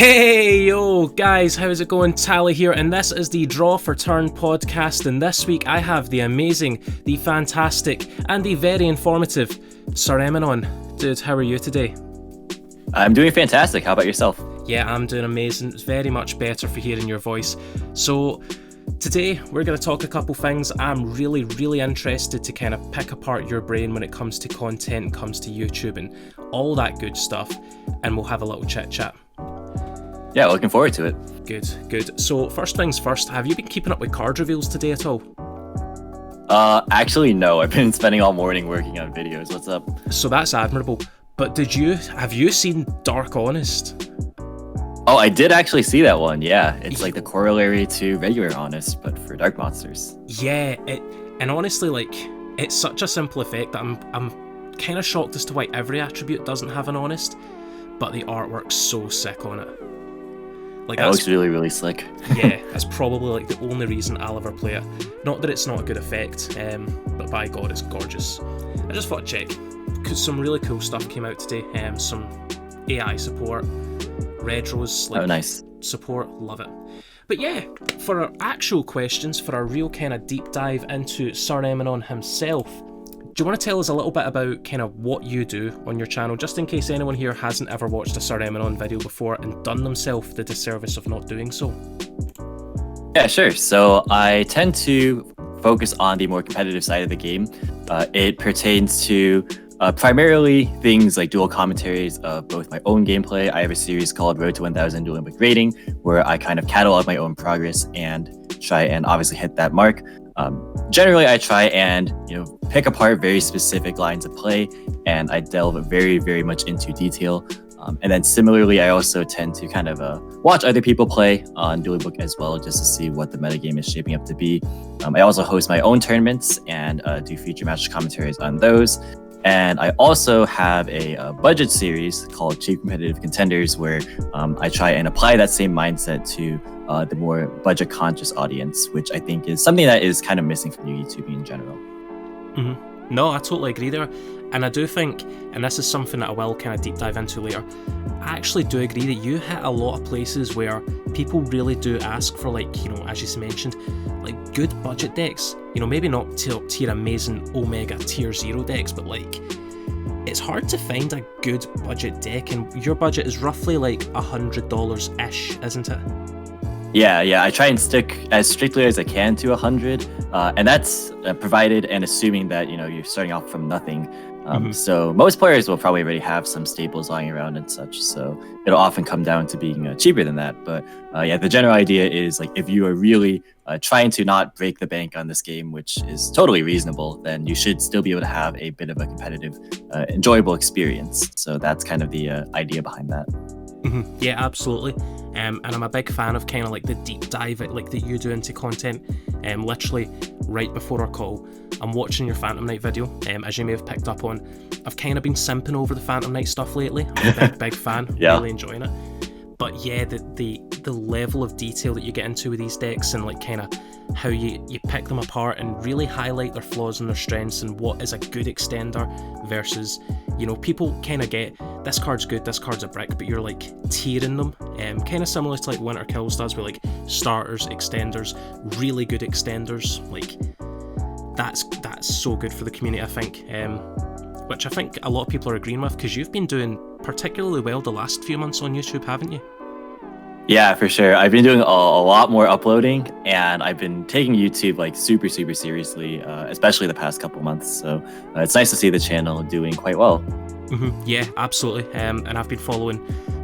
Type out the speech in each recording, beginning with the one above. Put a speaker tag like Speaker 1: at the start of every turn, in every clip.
Speaker 1: Hey yo guys, how's it going? Tally here, and this is the Draw for Turn podcast, and this week I have the amazing, the fantastic, and the very informative Sir Emanon. Dude, how are you today?
Speaker 2: I'm doing fantastic. How about yourself?
Speaker 1: Yeah, I'm doing amazing. It's very much better for hearing your voice. So today we're going to talk a couple things. I'm really interested to kind of pick apart your brain when it comes to content and comes to YouTube and all that good stuff, and we'll have a little chit chat.
Speaker 2: Yeah, looking forward to it.
Speaker 1: Good. So first things first, have you been keeping up with card reveals today at all?
Speaker 2: Actually, no. I've been spending all morning working on videos. What's up?
Speaker 1: So that's admirable. But have you seen Dark Honest?
Speaker 2: Oh, I did actually see that one. Yeah, it's like the corollary to regular Honest, but for dark monsters.
Speaker 1: Yeah, and honestly, like, it's such a simple effect that I'm kind of shocked as to why every attribute doesn't have an Honest, but the artwork's so sick on it. Like,
Speaker 2: that looks really slick.
Speaker 1: Yeah, that's probably like the only reason I'll ever play it. Not that it's not a good effect, but by God, it's gorgeous. I just thought I'd check, because some really cool stuff came out today. Some AI support, Red Rose
Speaker 2: nice
Speaker 1: support, love it. But yeah, for our actual questions, for our real kind of deep dive into Sir Emanon himself, do you want to tell us a little bit about kind of what you do on your channel, just in case anyone here hasn't ever watched a Sir Emanon video before and done themselves the disservice of not doing so?
Speaker 2: Yeah, sure. So I tend to focus on the more competitive side of the game. It pertains to primarily things like dual commentaries of both my own gameplay. I have a series called Road to 1000 Dueling Book Rating, where I kind of catalog my own progress and try and obviously hit that mark. Generally, I try and pick apart very specific lines of play, and I delve very much into detail. And then similarly, I also tend to kind of watch other people play on Dueling Book as well, just to see what the metagame is shaping up to be. I also host my own tournaments and do feature match commentaries on those. And I also have a budget series called Cheap Competitive Contenders, where I try and apply that same mindset to the more budget-conscious audience, which I think is something that is kind of missing from YouTube in general.
Speaker 1: Mm-hmm. No, I totally agree there. And I do think, and this is something that I will kind of deep dive into later, I actually do agree that you hit a lot of places where people really do ask for, like, as you mentioned, like good budget decks. Maybe not tier amazing Omega tier 0 decks, but like, it's hard to find a good budget deck, and your budget is roughly like $100-ish, isn't it?
Speaker 2: Yeah, I try and stick as strictly as I can to 100, and that's provided and assuming that you're starting off from nothing. So most players will probably already have some staples lying around and such, so it'll often come down to being cheaper than that. But yeah, the general idea is, like, if you are really trying to not break the bank on this game, which is totally reasonable, then you should still be able to have a bit of a competitive, enjoyable experience. So that's kind of the idea behind that.
Speaker 1: Mm-hmm. Yeah, absolutely. And I'm a big fan of kind of like the deep dive like that you do into content. Literally right before our call, I'm watching your Phantom Knight video. As you may have picked up on, I've kind of been simping over the Phantom Knight stuff lately. I'm a big fan.
Speaker 2: Yeah.
Speaker 1: Really enjoying it. But yeah, the level of detail that you get into with these decks, and like kind of how you pick them apart and really highlight their flaws and their strengths, and what is a good extender versus, people kind of get, this card's good, this card's a brick, but you're like tiering them, kind of similar to like Winter Kills does, with like starters, extenders, really good extenders. Like, that's so good for the community, I think, which I think a lot of people are agreeing with, because you've been doing particularly well the last few months on YouTube, haven't you?
Speaker 2: Yeah, for sure. I've been doing a lot more uploading, and I've been taking YouTube like super seriously, especially the past couple months. So it's nice to see the channel doing quite well.
Speaker 1: Mm-hmm. Yeah, absolutely. And I've been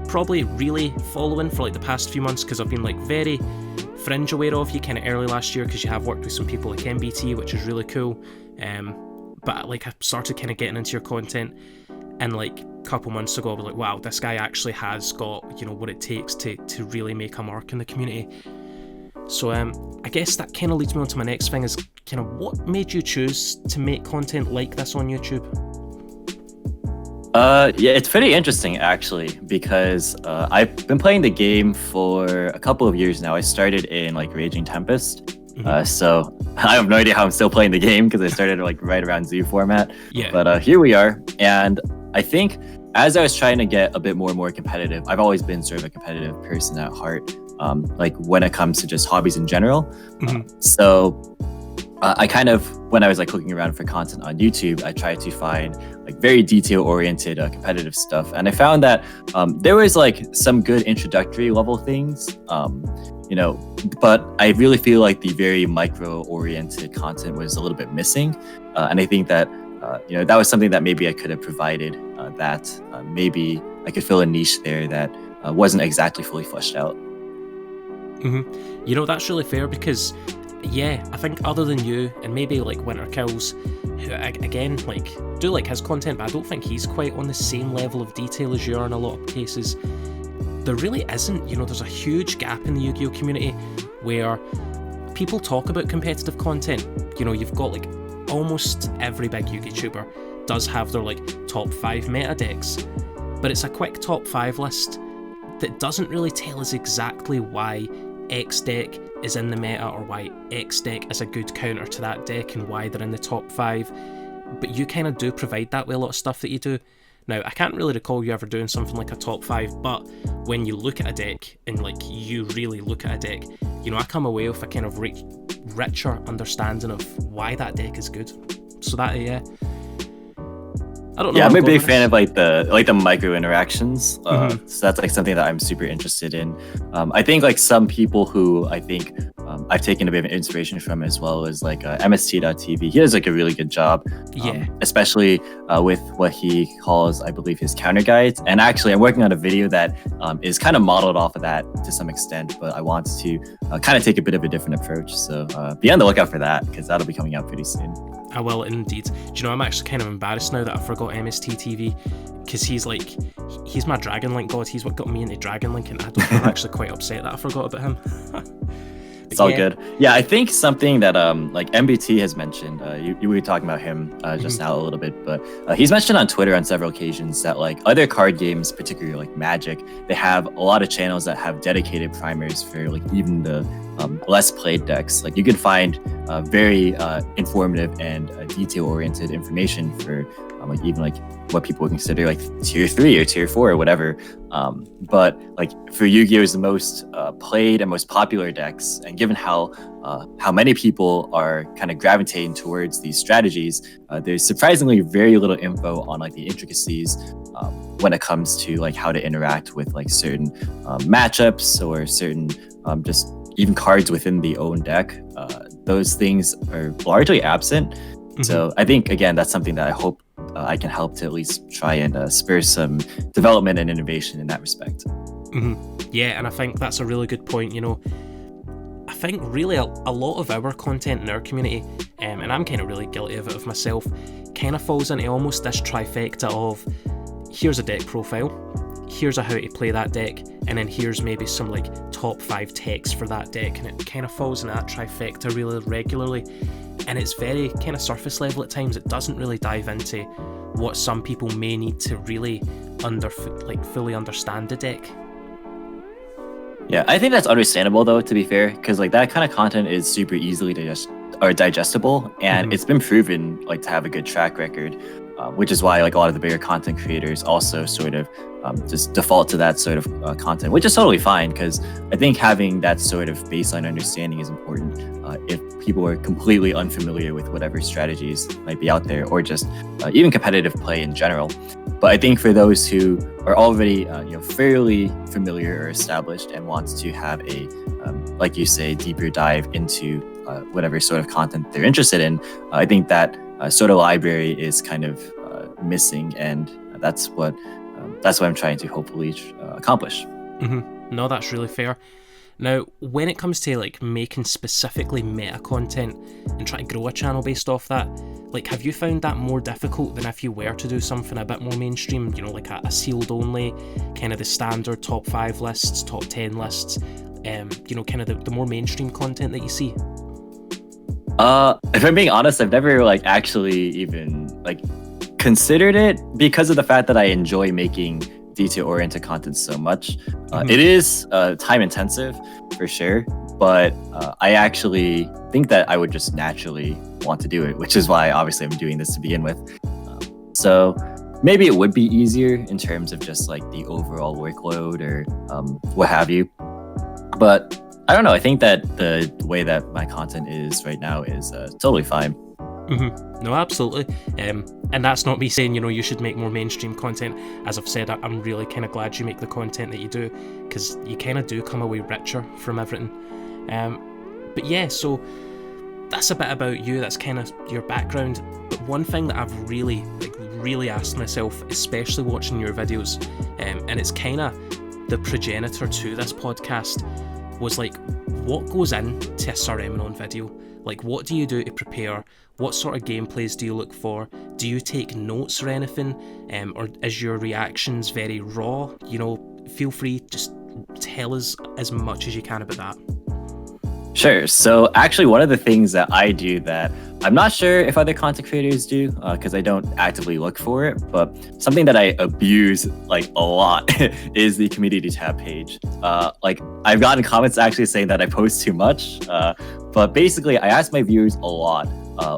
Speaker 1: probably really following for like the past few months, because I've been like very fringe aware of you kind of early last year, because you have worked with some people like MBT, which is really cool. But like, I started kind of getting into your content, and like a couple months ago I was like, wow, this guy actually has got what it takes to really make a mark in the community. So I guess that kind of leads me on to my next thing, is kind of what made you choose to make content like this on YouTube?
Speaker 2: Yeah, it's pretty interesting actually, because I've been playing the game for a couple of years now. I started in like Raging Tempest. So I have no idea how I'm still playing the game, because I started like right around Zoo format.
Speaker 1: Yeah.
Speaker 2: But here we are, and I think as I was trying to get a bit more and more competitive, I've always been sort of a competitive person at heart, like when it comes to just hobbies in general. So I kind of, when I was like looking around for content on YouTube, I tried to find like very detail-oriented competitive stuff, and I found that there was like some good introductory level things, but I really feel like the very micro-oriented content was a little bit missing, and I think that that was something that maybe I could have provided. That maybe I could fill a niche there that wasn't exactly fully fleshed out.
Speaker 1: That's really fair, because I think other than you and maybe like Winter Kills, who again do like his content, but I don't think he's quite on the same level of detail as you are in a lot of cases. There really isn't. There's a huge gap in the Yu-Gi-Oh community where people talk about competitive content. You've got like almost every big yugituber does have their like top 5 meta decks, but it's a quick top 5 list that doesn't really tell us exactly why X deck is in the meta or why X deck is a good counter to that deck and why they're in the top 5. But you kind of do provide that with a lot of stuff that you do. Now, I can't really recall you ever doing something like a top 5, but when you look at a deck and like you really look at a deck, I come away with a kind of richer understanding of why that deck is good. So that, I don't know.
Speaker 2: Yeah, I'm a big fan of like the micro interactions. So that's like something that I'm super interested in. I think like some people who I think I've taken a bit of inspiration from as well as like MST.TV. He does like a really good job. Especially with what he calls, I believe, his counter guides. And actually, I'm working on a video that is kind of modeled off of that to some extent, but I want to kind of take a bit of a different approach. So be on the lookout for that, because that'll be coming out pretty soon.
Speaker 1: I will indeed. Do you know, I'm actually kind of embarrassed now that I forgot MST.TV, because he's my Dragon Link god. He's what got me into Dragon Link, and I'm actually quite upset that I forgot about him.
Speaker 2: It's all good. Yeah, I think something that like MBT has mentioned, you were talking about him just now a little bit, but he's mentioned on Twitter on several occasions that like other card games, particularly like Magic, they have a lot of channels that have dedicated primers for like even the less played decks. Like you could find very informative and detail-oriented information for like even like what people would consider like tier 3 or tier 4 or whatever. But like for Yu-Gi-Oh! The most played and most popular decks, and given how many people are kind of gravitating towards these strategies, there's surprisingly very little info on like the intricacies when it comes to like how to interact with like certain matchups or certain just even cards within the own deck. Those things are largely absent. So I think, again, that's something that I hope I can help to at least try and spur some development and innovation in that respect.
Speaker 1: Yeah, and I think that's a really good point. I think really a lot of our content in our community, and I'm kind of really guilty of it of myself, kind of falls into almost this trifecta of here's a deck profile, here's a how to play that deck, and then here's maybe some like top 5 techs for that deck, and it kind of falls in that trifecta really regularly. And it's very kind of surface level at times. It doesn't really dive into what some people may need to really fully understand the deck.
Speaker 2: Yeah, I think that's understandable though, to be fair, because like that kind of content is super easily digestible, and it's been proven like to have a good track record, which is why like a lot of the bigger content creators also sort of just default to that sort of content, which is totally fine, because I think having that sort of baseline understanding is important if people are completely unfamiliar with whatever strategies might be out there, or just even competitive play in general. But I think for those who are already fairly familiar or established and wants to have a like you say, deeper dive into whatever sort of content they're interested in, I think that sort of library is kind of missing, and that's what I'm trying to hopefully accomplish.
Speaker 1: No, that's really fair. Now, when it comes to like making specifically meta content and trying to grow a channel based off that, like have you found that more difficult than if you were to do something a bit more mainstream, like a sealed only, kind of the standard top 5 lists, top 10 lists, kind of the more mainstream content that you see?
Speaker 2: If I'm being honest, I've never like actually even like considered it, because of the fact that I enjoy making detail-oriented content so much. It is time intensive for sure, but I actually think that I would just naturally want to do it, which is why obviously I'm doing this to begin with. So maybe it would be easier in terms of just like the overall workload or what have you. But I don't know. I think that the way that my content is right now is totally fine.
Speaker 1: No, absolutely. And that's not me saying, you should make more mainstream content. As I've said, I'm really kind of glad you make the content that you do, because you kind of do come away richer from everything. But yeah, so that's a bit about you. That's kind of your background. But one thing that I've really asked myself, especially watching your videos, and it's kind of the progenitor to this podcast, was like, what goes into a Sir Emanon video? Like, what do you do to prepare? What sort of gameplays do you look for? Do you take notes or anything? Or is your reactions very raw? Feel free, just tell us as much as you can about that.
Speaker 2: Sure. So actually, one of the things that I do that I'm not sure if other content creators do, because I don't actively look for it, but something that I abuse like a lot is the community tab page. Like, I've gotten comments actually saying that I post too much, but basically I ask my viewers a lot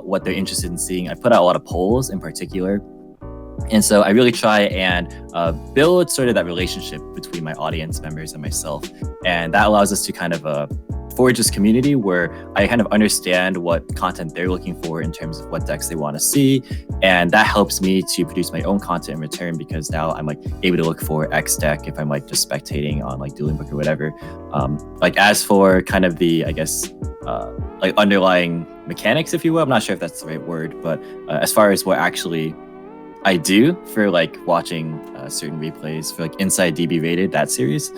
Speaker 2: what they're interested in seeing. I put out a lot of polls in particular. And so I really try and build sort of that relationship between my audience members and myself. And that allows us to kind of forge this community where I kind of understand what content they're looking for in terms of what decks they want to see. And that helps me to produce my own content in return, because now I'm like able to look for X deck if I'm like just spectating on like Dueling Book or whatever. Like, as for kind of the, I guess, like underlying mechanics, if you will, I'm not sure if that's the right word, but as far as what actually I do for like watching certain replays for like Inside DB Rated, that series.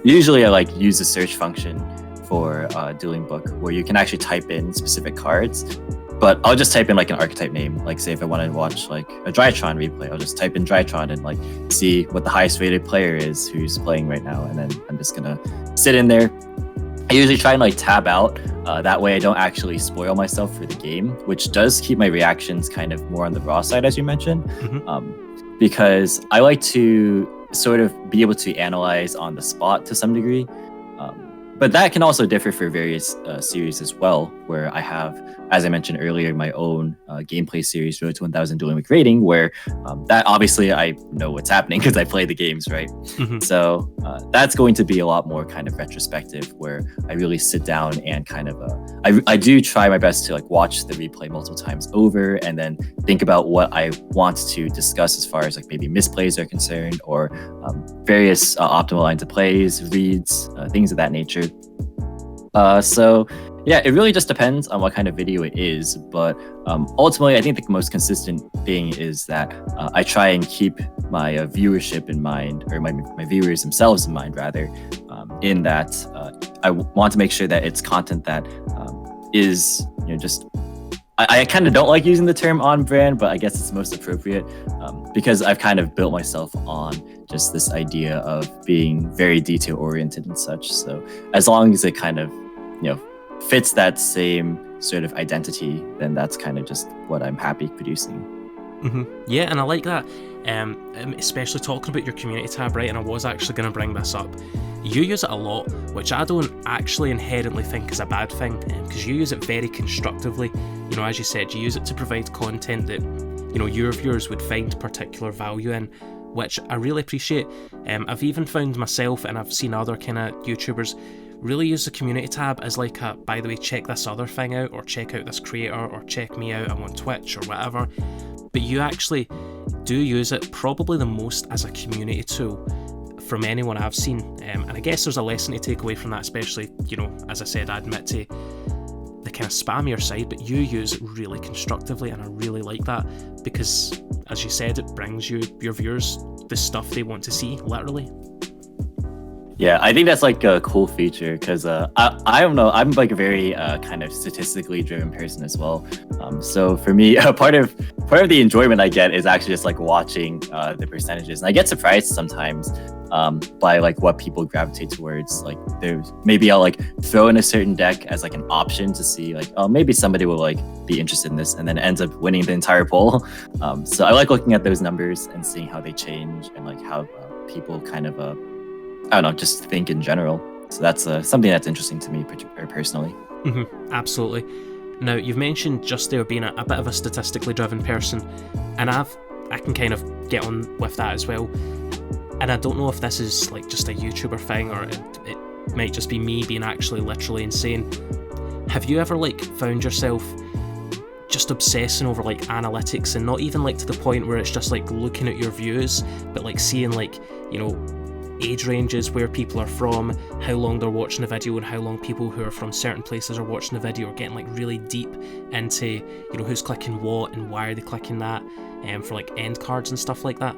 Speaker 2: Usually I like use the search function for Dueling Book, where you can actually type in specific cards, but I'll just type in like an archetype name. Like, say if I want to watch like a Drytron replay, I'll just type in Drytron and like see what the highest rated player is who's playing right now, and then I'm just gonna sit in there. I usually try and like tab out, that way I don't actually spoil myself for the game, which does keep my reactions kind of more on the raw side, as you mentioned, because I like to sort of be able to analyze on the spot to some degree. But that can also differ for various series as well, where I have, as I mentioned earlier, my own gameplay series, Road to 1000 Dueling Book Rating, where that obviously I know what's happening because I play the games, right? So that's going to be a lot more kind of retrospective, where I really sit down and kind of, I do try my best to like watch the replay multiple times over and then think about what I want to discuss as far as like maybe misplays are concerned, or various optimal lines of plays, reads, things of that nature. So yeah, it really just depends on what kind of video it is, but ultimately I think the most consistent thing is that I try and keep my viewership in mind, or my viewers themselves in mind rather, in that I want to make sure that it's content that is, just, I kind of don't like using the term on brand, but I guess it's most appropriate, because I've kind of built myself on just this idea of being very detail oriented and such. So as long as it kind of, fits that same sort of identity, then that's kind of just what I'm happy producing.
Speaker 1: Yeah, and I like that, especially talking about your community tab, right? And I was actually going to bring this up. You use it a lot, which I don't actually inherently think is a bad thing, because you use it very constructively. As you said, you use it to provide content that, your viewers would find particular value in, which I really appreciate. I've even found myself, and I've seen other kind of YouTubers really use the community tab as like a, by the way, check this other thing out, or check out this creator, or check me out, I'm on Twitch or whatever. But you actually do use it probably the most as a community tool from anyone I've seen. And I guess there's a lesson to take away from that, especially, as I said, I admit to the kind of spammier side, but you use it really constructively, and I really like that, because as you said, it brings your viewers the stuff they want to see, literally.
Speaker 2: Yeah, I think that's like a cool feature, because I don't know, I'm like a very kind of statistically driven person as well. So for me, part of the enjoyment I get is actually just like watching the percentages, and I get surprised sometimes by like what people gravitate towards. Like, there's maybe I'll like throw in a certain deck as like an option to see like, oh, maybe somebody will like be interested in this, and then it ends up winning the entire poll. So I like looking at those numbers and seeing how they change, and like how people kind of I don't know, just think in general. So that's something that's interesting to me personally. Absolutely. Now, you've mentioned just there being a bit of a statistically driven person, and I
Speaker 1: I can kind of get on with that as well. And I don't know if this is like just a YouTuber thing, or it might just be me being actually literally insane. Have you ever like found yourself just obsessing over like analytics, and not even like to the point where it's just like looking at your views, but like seeing like, you know, age ranges, where people are from, how long they're watching the video, and how long people who are from certain places are watching the video, or getting like really deep into, you know, who's clicking what and why are they clicking that, for like end cards and stuff like that?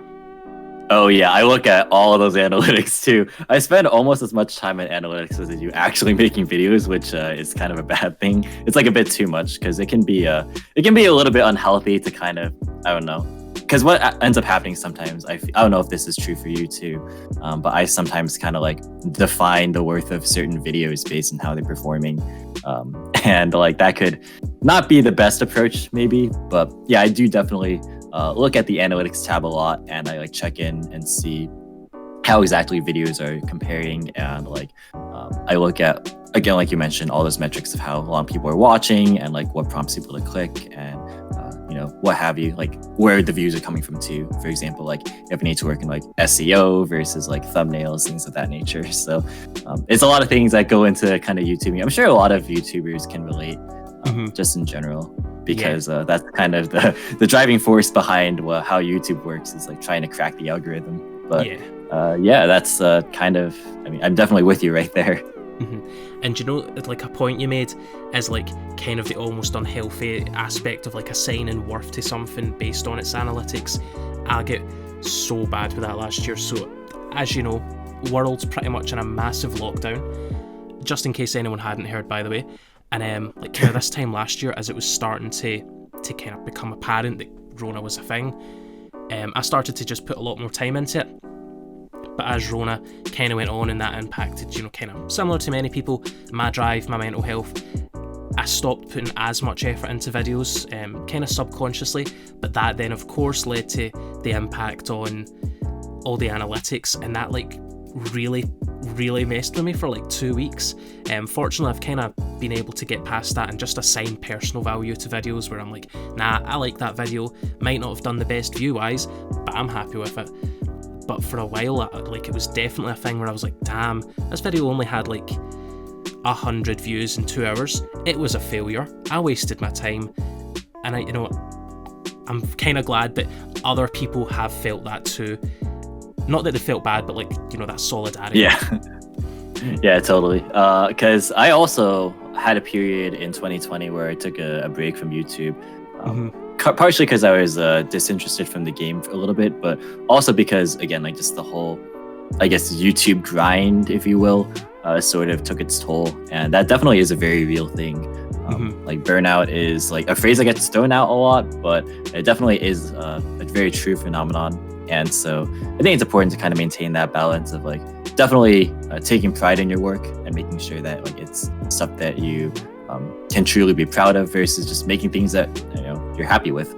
Speaker 2: Oh yeah, I look at all of those analytics too. I spend almost as much time in analytics as I do actually making videos, which is kind of a bad thing. It's like a bit too much, because it can be a little bit unhealthy to kind of, I don't know. Because what ends up happening sometimes, I don't know if this is true for you too, but I sometimes kind of like define the worth of certain videos based on how they're performing, and like that could not be the best approach maybe, but yeah, I do definitely look at the analytics tab a lot, and I like check in and see how exactly videos are comparing, and like I look at, again, like you mentioned, all those metrics of how long people are watching, and like what prompts people to click, and you know, what have you, like where the views are coming from too. For example, like if I need to work in like SEO versus like thumbnails, things of that nature. So it's a lot of things that go into kind of YouTubing. I'm sure a lot of YouTubers can relate, just in general, because that's kind of the driving force behind how YouTube works, is like trying to crack the algorithm. But yeah, that's kind of, I mean, I'm definitely with you right there.
Speaker 1: And you know, like a point you made is like kind of the almost unhealthy aspect of like assigning worth to something based on its analytics. I get so bad with that last year. So as you know, world's pretty much in a massive lockdown, just in case anyone hadn't heard, by the way. And like kind of this time last year, as it was starting to kind of become apparent that Rona was a thing, I started to just put a lot more time into it. But as Rona kind of went on, and that impacted, you know, kind of similar to many people, my drive, my mental health, I stopped putting as much effort into videos, kind of subconsciously. But that then, of course, led to the impact on all the analytics, and that like really messed with me for like 2 weeks. Fortunately, I've kind of been able to get past that and just assign personal value to videos, where I'm like, nah, I like that video, might not have done the best view-wise, but I'm happy with it. But for a while, like it was definitely a thing where I was like, damn, this video only had like 100 views in 2 hours. It was a failure. I wasted my time. And you know, I'm kind of glad that other people have felt that too. Not that they felt bad, but like, you know, that solidarity.
Speaker 2: Yeah. Yeah, totally. Because I also had a period in 2020 where I took a break from YouTube. Partially because I was disinterested from the game for a little bit, but also because, again, like just the whole, I guess, YouTube grind, if you will, sort of took its toll. And that definitely is a very real thing. Like burnout is like a phrase that gets thrown out a lot, but it definitely is a very true phenomenon. And so I think it's important to kind of maintain that balance of like definitely taking pride in your work and making sure that like it's stuff that you can truly be proud of, versus just making things that, you know, you're happy with.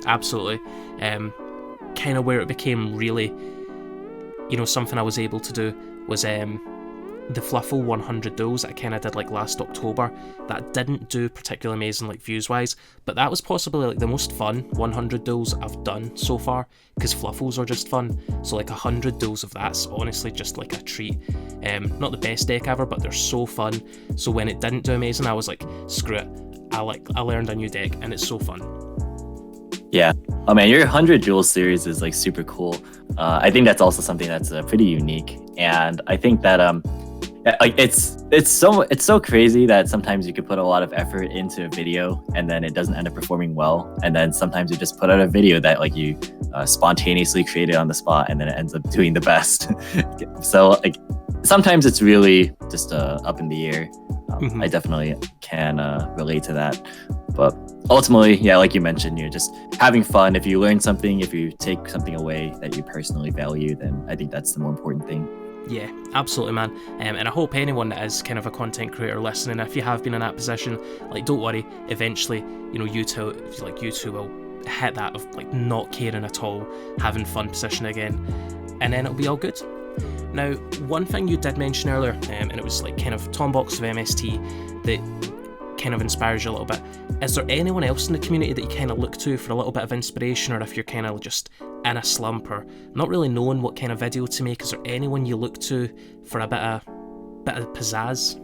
Speaker 1: Absolutely. Kind of where it became really, you know, something I was able to do was the Fluffle 100 duels that I kind of did like last October. That didn't do particularly amazing like views wise, but that was possibly like the most fun 100 duels I've done so far, because Fluffles are just fun. So like 100 duels of that's honestly just like a treat. Not the best deck ever, but they're so fun. So when it didn't do amazing, I was like, screw it, I learned a new deck and it's so fun.
Speaker 2: Yeah. Oh man, your 100 duel series is like super cool. I think that's also something that's pretty unique, and I think that like it's so crazy that sometimes you could put a lot of effort into a video and then it doesn't end up performing well, and then sometimes you just put out a video that like you spontaneously created on the spot and then it ends up doing the best. So like sometimes it's really just up in the air. I definitely can relate to that, but ultimately, yeah, like you mentioned, you're just having fun. If you learn something, if you take something away that you personally value, then I think that's the more important thing.
Speaker 1: Yeah, absolutely, man. And I hope anyone that is kind of a content creator listening, if you have been in that position, like, don't worry. Eventually, you know, you two will hit that of like not caring at all, having fun position again, and then it'll be all good. Now, one thing you did mention earlier, and it was like kind of Tombox of MST, that kind of inspires you a little bit. Is there anyone else in the community that you kind of look to for a little bit of inspiration, or if you're kind of just in a slump or not really knowing what kind of video to make, is there anyone you look to for a bit of pizzazz?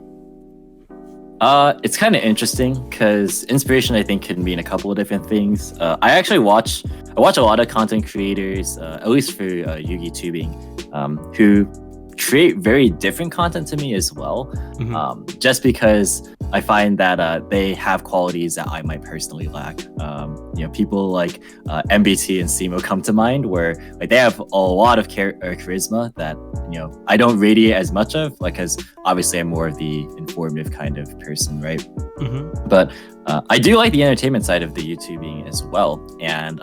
Speaker 2: It's kind of interesting because inspiration, I think, can mean a couple of different things. I watch a lot of content creators, at least for yugitubing, who create very different content to me as well. Just because I find that they have qualities that I might personally lack. People like MBT and Simo come to mind, where like they have a lot of charisma that I don't radiate as much of, like, because obviously I'm more of the informative kind of person, right? But I do like the entertainment side of the YouTubing as well, and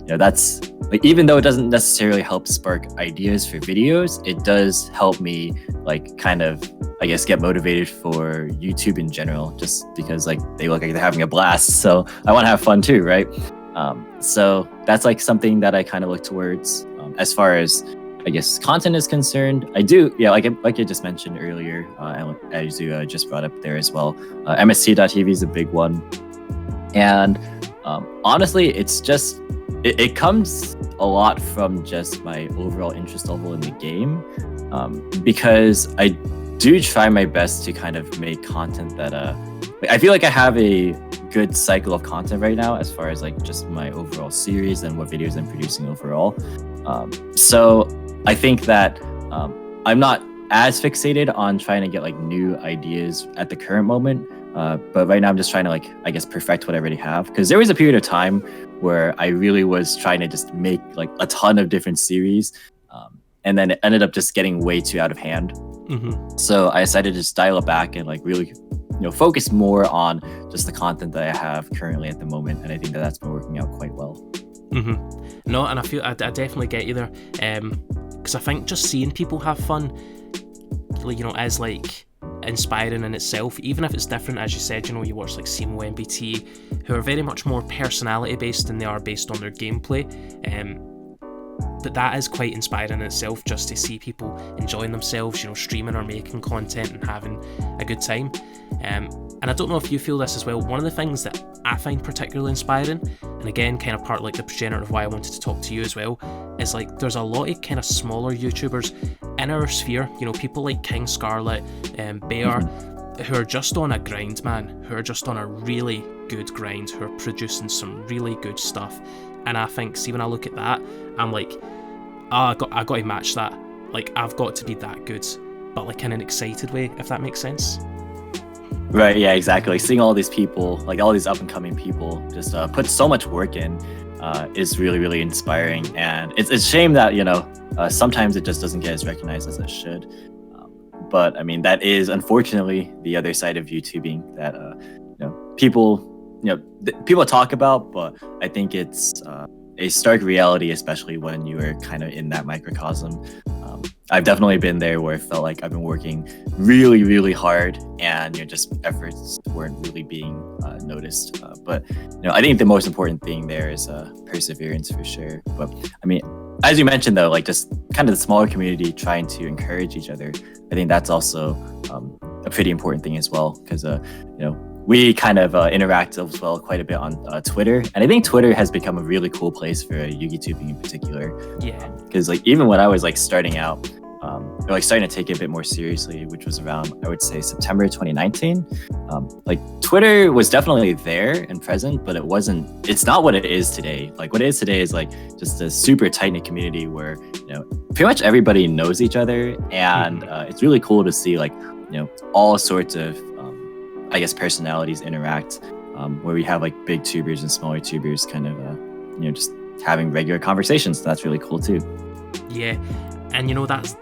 Speaker 2: that's like, even though it doesn't necessarily help spark ideas for videos, it does help me like kind of, I guess, get motivated for YouTube in general, just because like they look like they're having a blast, so I want to have fun too, right? So that's like something that I kind of look towards. As far as, I guess, content is concerned, I do, like I just mentioned earlier, as you just brought up there as well, MST.TV is a big one, and honestly, it's just it comes a lot from just my overall interest level in the game, because I do try my best to kind of make content that I feel like I have a good cycle of content right now, as far as like just my overall series and what videos I'm producing overall. So I think that I'm not as fixated on trying to get like new ideas at the current moment, but right now I'm just trying to, like, I guess, perfect what I already have, because there was a period of time where I really was trying to just make like a ton of different series, and then it ended up just getting way too out of hand. So I decided to just dial it back and like really focus more on just the content that I have currently at the moment, and I think that that's been working out quite well.
Speaker 1: No, and I feel I definitely get you there, because I think just seeing people have fun, is like inspiring in itself, even if it's different. As you said, you watch like Simo, MBT, who are very much more personality based than they are based on their gameplay, but that is quite inspiring in itself, just to see people enjoying themselves, streaming or making content and having a good time. And I don't know if you feel this as well. One of the things that I find particularly inspiring, and again, kind of part like the progenitor of why I wanted to talk to you as well, is like there's a lot of kind of smaller YouTubers in our sphere, people like King Scarlet and Bear, who are just on a grind, man, who are just on a really good grind, who are producing some really good stuff. And I think, see, when I look at that, I'm like, I got to match that. Like, I've got to be that good, but like in an excited way, if that makes sense.
Speaker 2: Right, yeah, exactly. Seeing all these people, like all these up-and-coming people, just put so much work in, is really, really inspiring. And it's a shame that, sometimes it just doesn't get as recognized as it should. But I mean, that is unfortunately the other side of YouTubing that, people talk about, but I think it's a stark reality, especially when you are kind of in that microcosm. I've definitely been there where it felt like I've been working really, really hard, and just efforts weren't really being noticed. But I think the most important thing there is perseverance for sure. But I mean, as you mentioned though, like just kind of the smaller community trying to encourage each other, I think that's also a pretty important thing as well, because we kind of interact as well quite a bit on Twitter, and I think Twitter has become a really cool place for yugitubing in particular.
Speaker 1: Yeah.
Speaker 2: Because like even when I was like starting out, or like starting to take it a bit more seriously, which was around, I would say, September 2019. Like Twitter was definitely there and present, but it's not what it is today. Like what it is today is like just a super tight knit community where pretty much everybody knows each other, and it's really cool to see like all sorts of I guess personalities interact, where we have like big tubers and smaller tubers kind of just having regular conversations. That's really cool too.
Speaker 1: Yeah, and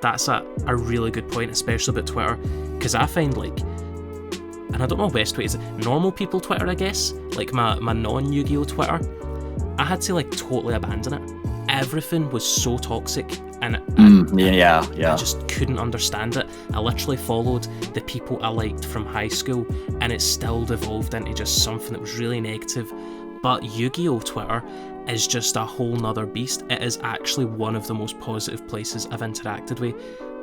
Speaker 1: that's a really good point, especially about Twitter, because I find like, and I don't know what best way is normal people Twitter, I guess, like my non-Yu-Gi-Oh Twitter, I had to like totally abandon it. Everything was so toxic, and I just couldn't understand it. I literally followed the people I liked from high school, and it still devolved into just something that was really negative. But Yu-Gi-Oh Twitter is just a whole nother beast. It is actually one of the most positive places I've interacted with,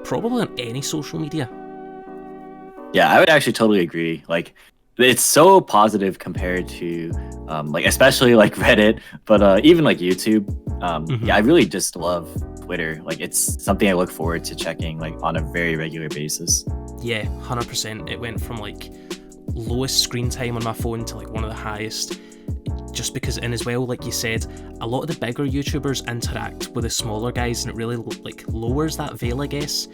Speaker 1: probably on any social media.
Speaker 2: Yeah, I would actually totally agree. Like, it's so positive compared to like especially like Reddit, but even like YouTube. Yeah, I really just love Twitter. Like it's something I look forward to checking like on a very regular basis.
Speaker 1: Yeah, 100%. It went from like lowest screen time on my phone to like one of the highest, just because, and as well, like you said, a lot of the bigger YouTubers interact with the smaller guys, and it really like lowers that veil, I guess.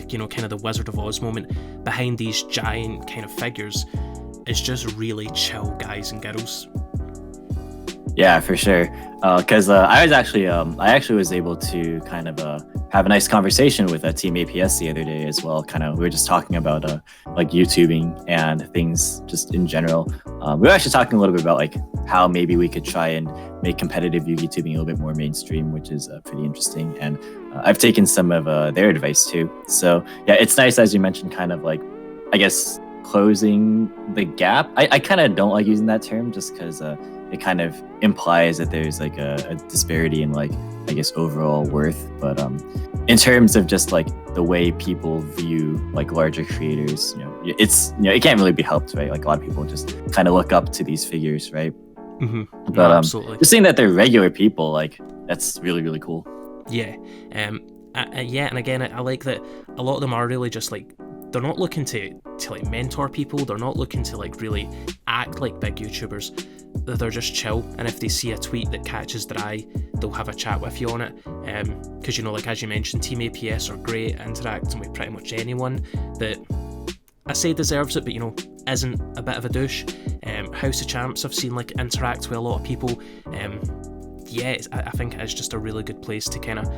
Speaker 1: You know, kind of the Wizard of Oz moment behind these giant kind of figures is just really chill guys and girls.
Speaker 2: Yeah, for sure. Because I actually was able to kind of have a nice conversation with Team APS the other day as well. Kind of, we were just talking about like YouTubing and things just in general. We were actually talking a little bit about like how maybe we could try and make competitive YouTubing a little bit more mainstream, which is pretty interesting. And I've taken some of their advice too. So yeah, it's nice, as you mentioned, kind of like, I guess, closing the gap. I kind of don't like using that term just because it kind of implies that there's like a disparity in like, I guess, overall worth. But in terms of just like the way people view like larger creators, you know, it's, you know, it can't really be helped, right? Like a lot of people just kind of look up to these figures, right?
Speaker 1: Mm-hmm.
Speaker 2: But
Speaker 1: Absolutely.
Speaker 2: just seeing that they're regular people, like that's really, really cool.
Speaker 1: Yeah. Yeah, and again, I like that a lot of them are really just like, they're not looking to like mentor people. They're not looking to like really act like big YouTubers. They're just chill, and if they see a tweet that catches their eye, they'll have a chat with you on it. Because, you know, like as you mentioned, Team APS are great at interacting with pretty much anyone that I say deserves it, but, you know, isn't a bit of a douche. House of Champs I've seen like interact with a lot of people. Yeah, I think it is just a really good place to kind of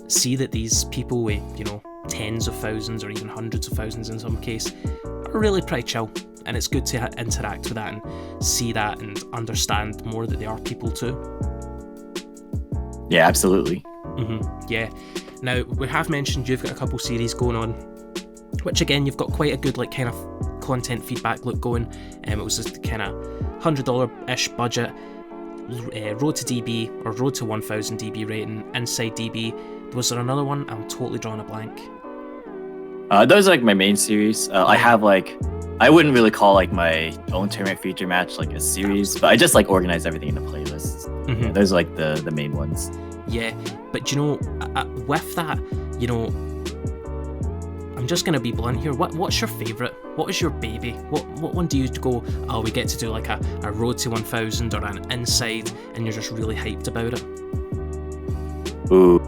Speaker 1: see that these people with, you know, tens of thousands or even hundreds of thousands in some case are really pretty chill, and it's good to interact with that and see that and understand more that they are people too.
Speaker 2: Yeah, absolutely.
Speaker 1: Yeah. Now, we have mentioned you've got a couple series going on, which again, you've got quite a good like kind of content feedback loop going. It was just kind of $100-ish budget, Road to DB or Road to 1000 DB rating, Inside DB. Was there another one? I'm totally drawing a blank.
Speaker 2: Those are like my main series. I have like, I wouldn't really call like my own tournament feature match like a series, but I just like organize everything in a playlist. Yeah, those are like the main ones.
Speaker 1: Yeah, but you know, with that, you know, I'm just gonna be blunt here. What's your favourite? What is your baby? What one do you go, oh, we get to do like a Road to 1000 or an Inside, and you're just really hyped about it?
Speaker 2: Ooh,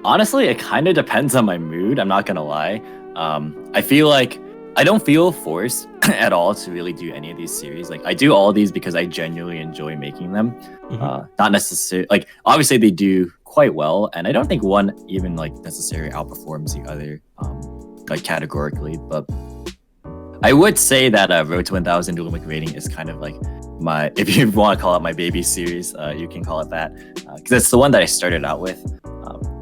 Speaker 2: honestly, it kind of depends on my mood. I'm not gonna lie. I feel like I don't feel forced at all to really do any of these series. Like I do all of these because I genuinely enjoy making them. Not necessarily like, obviously they do quite well, and I don't think one even like necessarily outperforms the other, like categorically. But I would say that Road to 1000 Dueling Book Rating is kind of like my, if you want to call it my baby series, you can call it that, because it's the one that I started out with,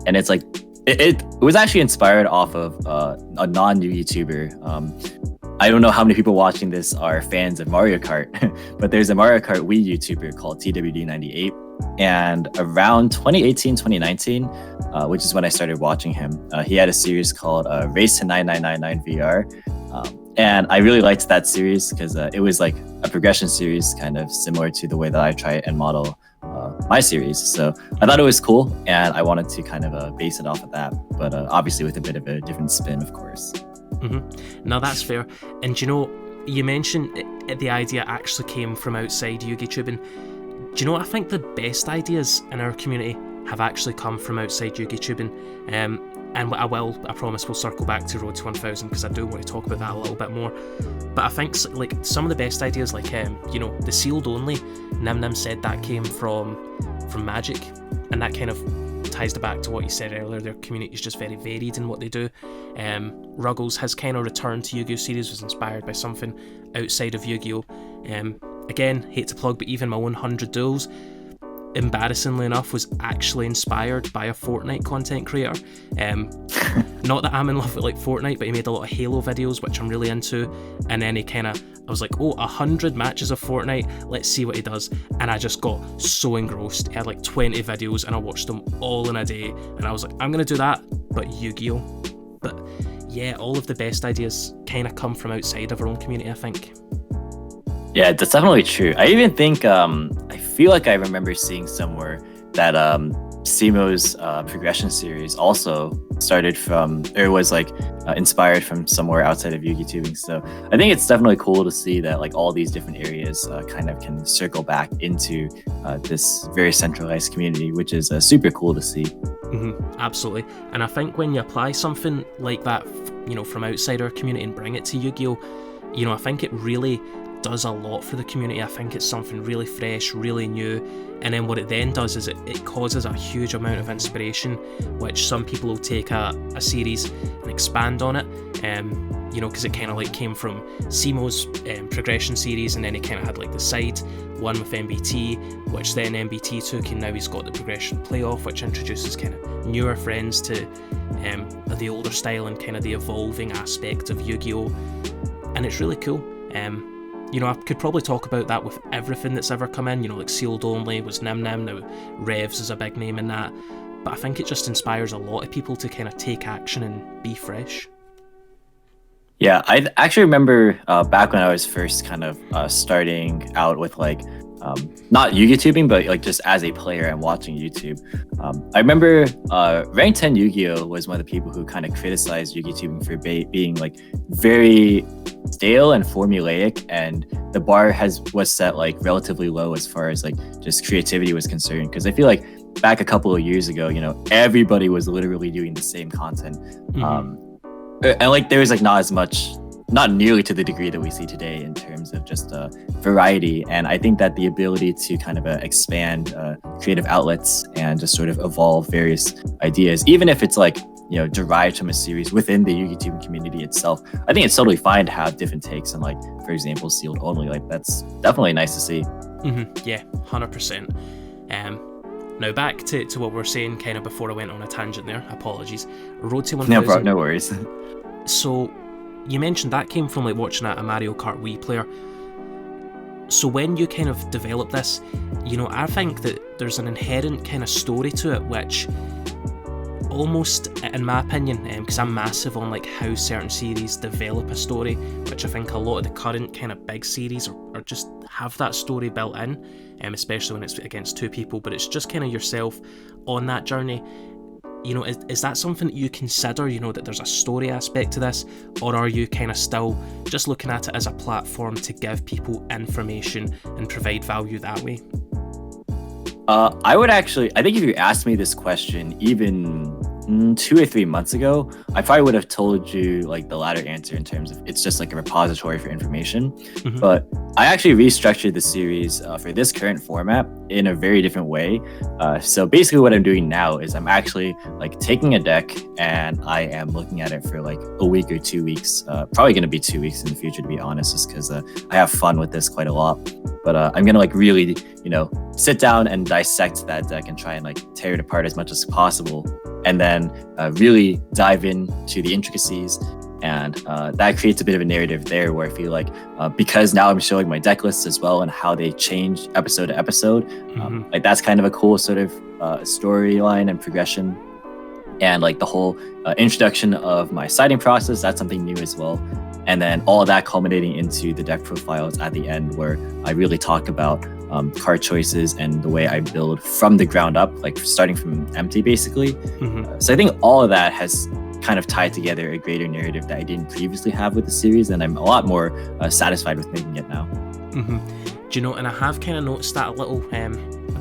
Speaker 2: and it's like it was actually inspired off of a non-new YouTuber. I don't know how many people watching this are fans of Mario Kart, but there's a Mario Kart Wii YouTuber called TWD98, and around 2018, 2019, which is when I started watching him, he had a series called Race to 9999 VR. And I really liked that series because it was like a progression series, kind of similar to the way that I try and model my series. So I thought it was cool, and I wanted to kind of base it off of that, but obviously with a bit of a different spin, of course.
Speaker 1: No, that's fair. And you know, you mentioned the idea actually came from outside yugitubing. Do you know what? I think the best ideas in our community have actually come from outside yugitubing. And I promise we'll circle back to Road to 1000 because I do want to talk about that a little bit more. But I think like some of the best ideas, like you know, the sealed only, Nim said that came from Magic, and that kind of ties back to what you said earlier. Their community is just very varied in what they do. Ruggles, his kind of return to Yu-Gi-Oh series was inspired by something outside of Yu-Gi-Oh. Again, hate to plug, but even my own 100 duels, embarrassingly enough, was actually inspired by a Fortnite content creator. Not that I'm in love with like Fortnite, but he made a lot of Halo videos, which I'm really into, and then I was like, oh, 100 matches of Fortnite, let's see what he does. And I just got so engrossed. He had like 20 videos and I watched them all in a day, and I was like, I'm gonna do that, but Yu-Gi-Oh. But yeah, all of the best ideas kind of come from outside of our own community, I think.
Speaker 2: Yeah, that's definitely true. I even think I feel like I remember seeing somewhere that Simo's progression series also started from, or was like inspired from somewhere outside of Yugitubing. So I think it's definitely cool to see that like all these different areas kind of can circle back into this very centralized community, which is super cool to see.
Speaker 1: Absolutely. And I think when you apply something like that, from outside our community and bring it to Yu-Gi-Oh, I think it really does a lot for the community. I think it's something really fresh, really new, and then what it then does is it causes a huge amount of inspiration, which some people will take a series and expand on it, because it kind of like came from Simo's progression series, and then he kind of had like the side one with MBT, which then MBT took, and now he's got the progression playoff, which introduces kind of newer friends to the older style and kind of the evolving aspect of Yu-Gi-Oh, and it's really cool. I could probably talk about that with everything that's ever come in, like Sealed Only was Nim Nim, now Revs is a big name in that, but I think it just inspires a lot of people to kind of take action and be fresh.
Speaker 2: Yeah, I actually remember back when I was first kind of starting out with like, not Yu-Gi-Tubing, but like just as a player and watching YouTube. I remember Rank 10 Yu-Gi-Oh was one of the people who kind of criticized Yu-Gi-Tubing for being like very stale and formulaic, and the bar was set like relatively low as far as like just creativity was concerned. Because I feel like back a couple of years ago, everybody was literally doing the same content. And like there was like not nearly to the degree that we see today in terms of just variety. And I think that the ability to kind of expand creative outlets and just sort of evolve various ideas, even if it's like, derived from a series within the Yu-Gi-Tubing community itself, I think it's totally fine to have different takes. And like, for example, Sealed Only, like that's definitely nice to see.
Speaker 1: Yeah, 100%. Now back to what we were saying kind of before I went on a tangent there. Apologies. Road to 1000.
Speaker 2: No worries.
Speaker 1: So you mentioned that came from like watching a Mario Kart Wii player. So when you kind of develop this, I think that there's an inherent kind of story to it, which almost, in my opinion, because I'm massive on like how certain series develop a story, which I think a lot of the current kind of big series are just have that story built in, especially when it's against two people, but it's just kind of yourself on that journey. Is that something that you consider, that there's a story aspect to this, or are you kind of still just looking at it as a platform to give people information and provide value that way?
Speaker 2: I think if you asked me this question even 2 or 3 months ago, I probably would have told you like the latter answer in terms of it's just like a repository for information. But I actually restructured the series for this current format in a very different way. So basically what I'm doing now is I'm actually like taking a deck and I am looking at it for like a week or 2 weeks, probably going to be 2 weeks in the future, to be honest, just because I have fun with this quite a lot. But I'm going to like really, sit down and dissect that deck and try and like tear it apart as much as possible. And then really dive into the intricacies. And that creates a bit of a narrative there where I feel like because now I'm showing my deck lists as well and how they change episode to episode, like that's kind of a cool sort of storyline and progression. And like the whole introduction of my siding process, that's something new as well. And then all of that culminating into the deck profiles at the end, where I really talk about card choices and the way I build from the ground up, like starting from empty basically. So I think all of that has kind of tied together a greater narrative that I didn't previously have with the series, and I'm a lot more satisfied with making it now.
Speaker 1: Do you know, and I have kind of noticed that a little,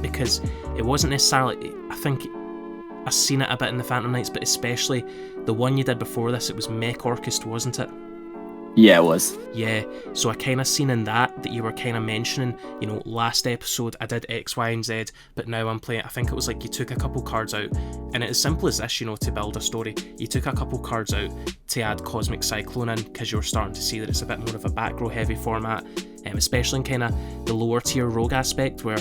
Speaker 1: because it wasn't necessarily, I think I've seen it a bit in the Phantom Knights, but especially the one you did before this, it was Mech Orchestra, wasn't it?
Speaker 2: Yeah, it was.
Speaker 1: Yeah, so I kind of seen in that you were kind of mentioning, last episode I did X, Y, and Z, but now I'm playing, I think it was like you took a couple cards out, and it's as simple as this, to build a story. You took a couple cards out to add Cosmic Cyclone in, because you were starting to see that it's a bit more of a back row heavy format, especially in kind of the lower tier rogue aspect, where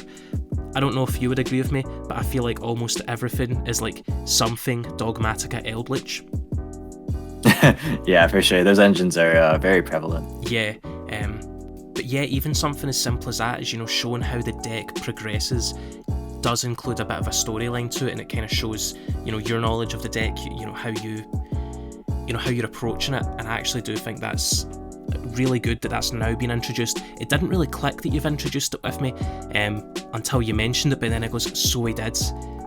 Speaker 1: I don't know if you would agree with me, but I feel like almost everything is like something Dogmatica Eldritch.
Speaker 2: Yeah, for sure. Those engines are very prevalent.
Speaker 1: Yeah, but yeah, even something as simple as that is, showing how the deck progresses does include a bit of a storyline to it, and it kind of shows, your knowledge of the deck, how you're approaching it, and I actually do think that's really good that that's now been introduced. It didn't really click that you've introduced it with me until you mentioned it, but then it goes, so he did,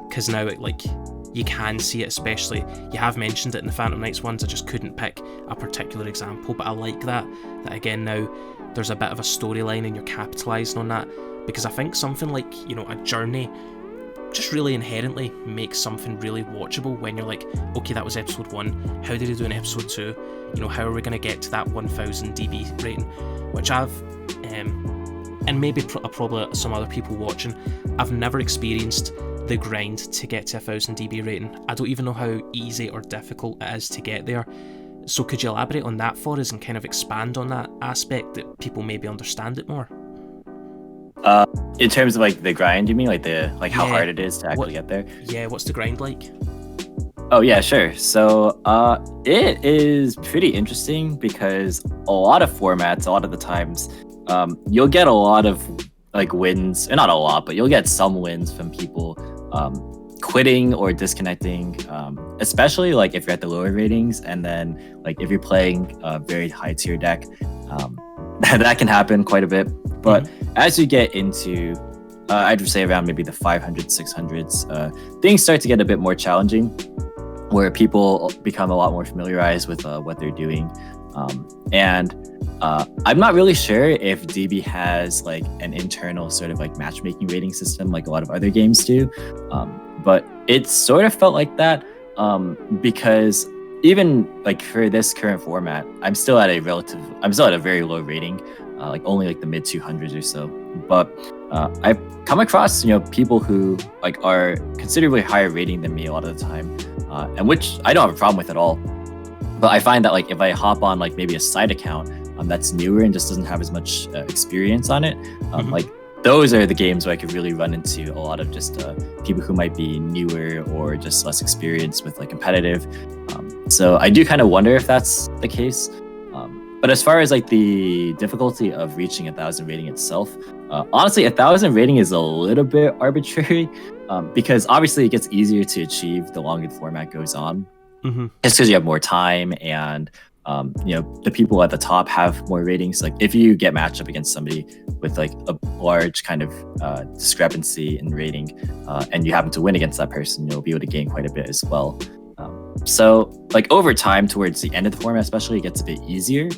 Speaker 1: because now it, like, you can see it, especially, you have mentioned it in the Phantom Knights ones, I just couldn't pick a particular example, but I like that again now there's a bit of a storyline and you're capitalising on that, because I think something like, you know, a journey just really inherently makes something really watchable when you're like, okay, that was episode 1, how did he do in episode 2, you know, how are we going to get to that 1000 DB rating, which I've, and maybe probably some other people watching, I've never experienced the grind to get to 1000 DB rating. I don't even know how easy or difficult it is to get there. So could you elaborate on that for us and kind of expand on that aspect that people maybe understand it more?
Speaker 2: In terms of like the grind, you mean like how hard it is to actually get there?
Speaker 1: Yeah, what's the grind like?
Speaker 2: Oh yeah, sure. So it is pretty interesting because a lot of formats, a lot of the times, you'll get a lot of like wins, and not a lot, but you'll get some wins from people quitting or disconnecting, especially like if you're at the lower ratings, and then like if you're playing a very high tier deck, that can happen quite a bit. But as you get into, I'd say around maybe the 500s, 600s, things start to get a bit more challenging, where people become a lot more familiarized with what they're doing. And I'm not really sure if DB has like an internal sort of like matchmaking rating system like a lot of other games do, but it sort of felt like that because even like for this current format, I'm still at a very low rating, like only like the mid 200s or so. But I've come across, you know, people who like are considerably higher rating than me a lot of the time, and which I don't have a problem with at all. But I find that like if I hop on like maybe a side account that's newer and just doesn't have as much experience on it, like those are the games where I could really run into a lot of just people who might be newer or just less experienced with like competitive. So I do kind of wonder if that's the case. But as far as like the difficulty of reaching 1000 rating itself, honestly, 1000 rating is a little bit arbitrary because obviously it gets easier to achieve the longer the format goes on. Just because you have more time and you know, the people at the top have more ratings. Like if you get matched up against somebody with like a large kind of discrepancy in rating, and you happen to win against that person, you'll be able to gain quite a bit as well. So like over time, towards the end of the format especially, it gets a bit easier,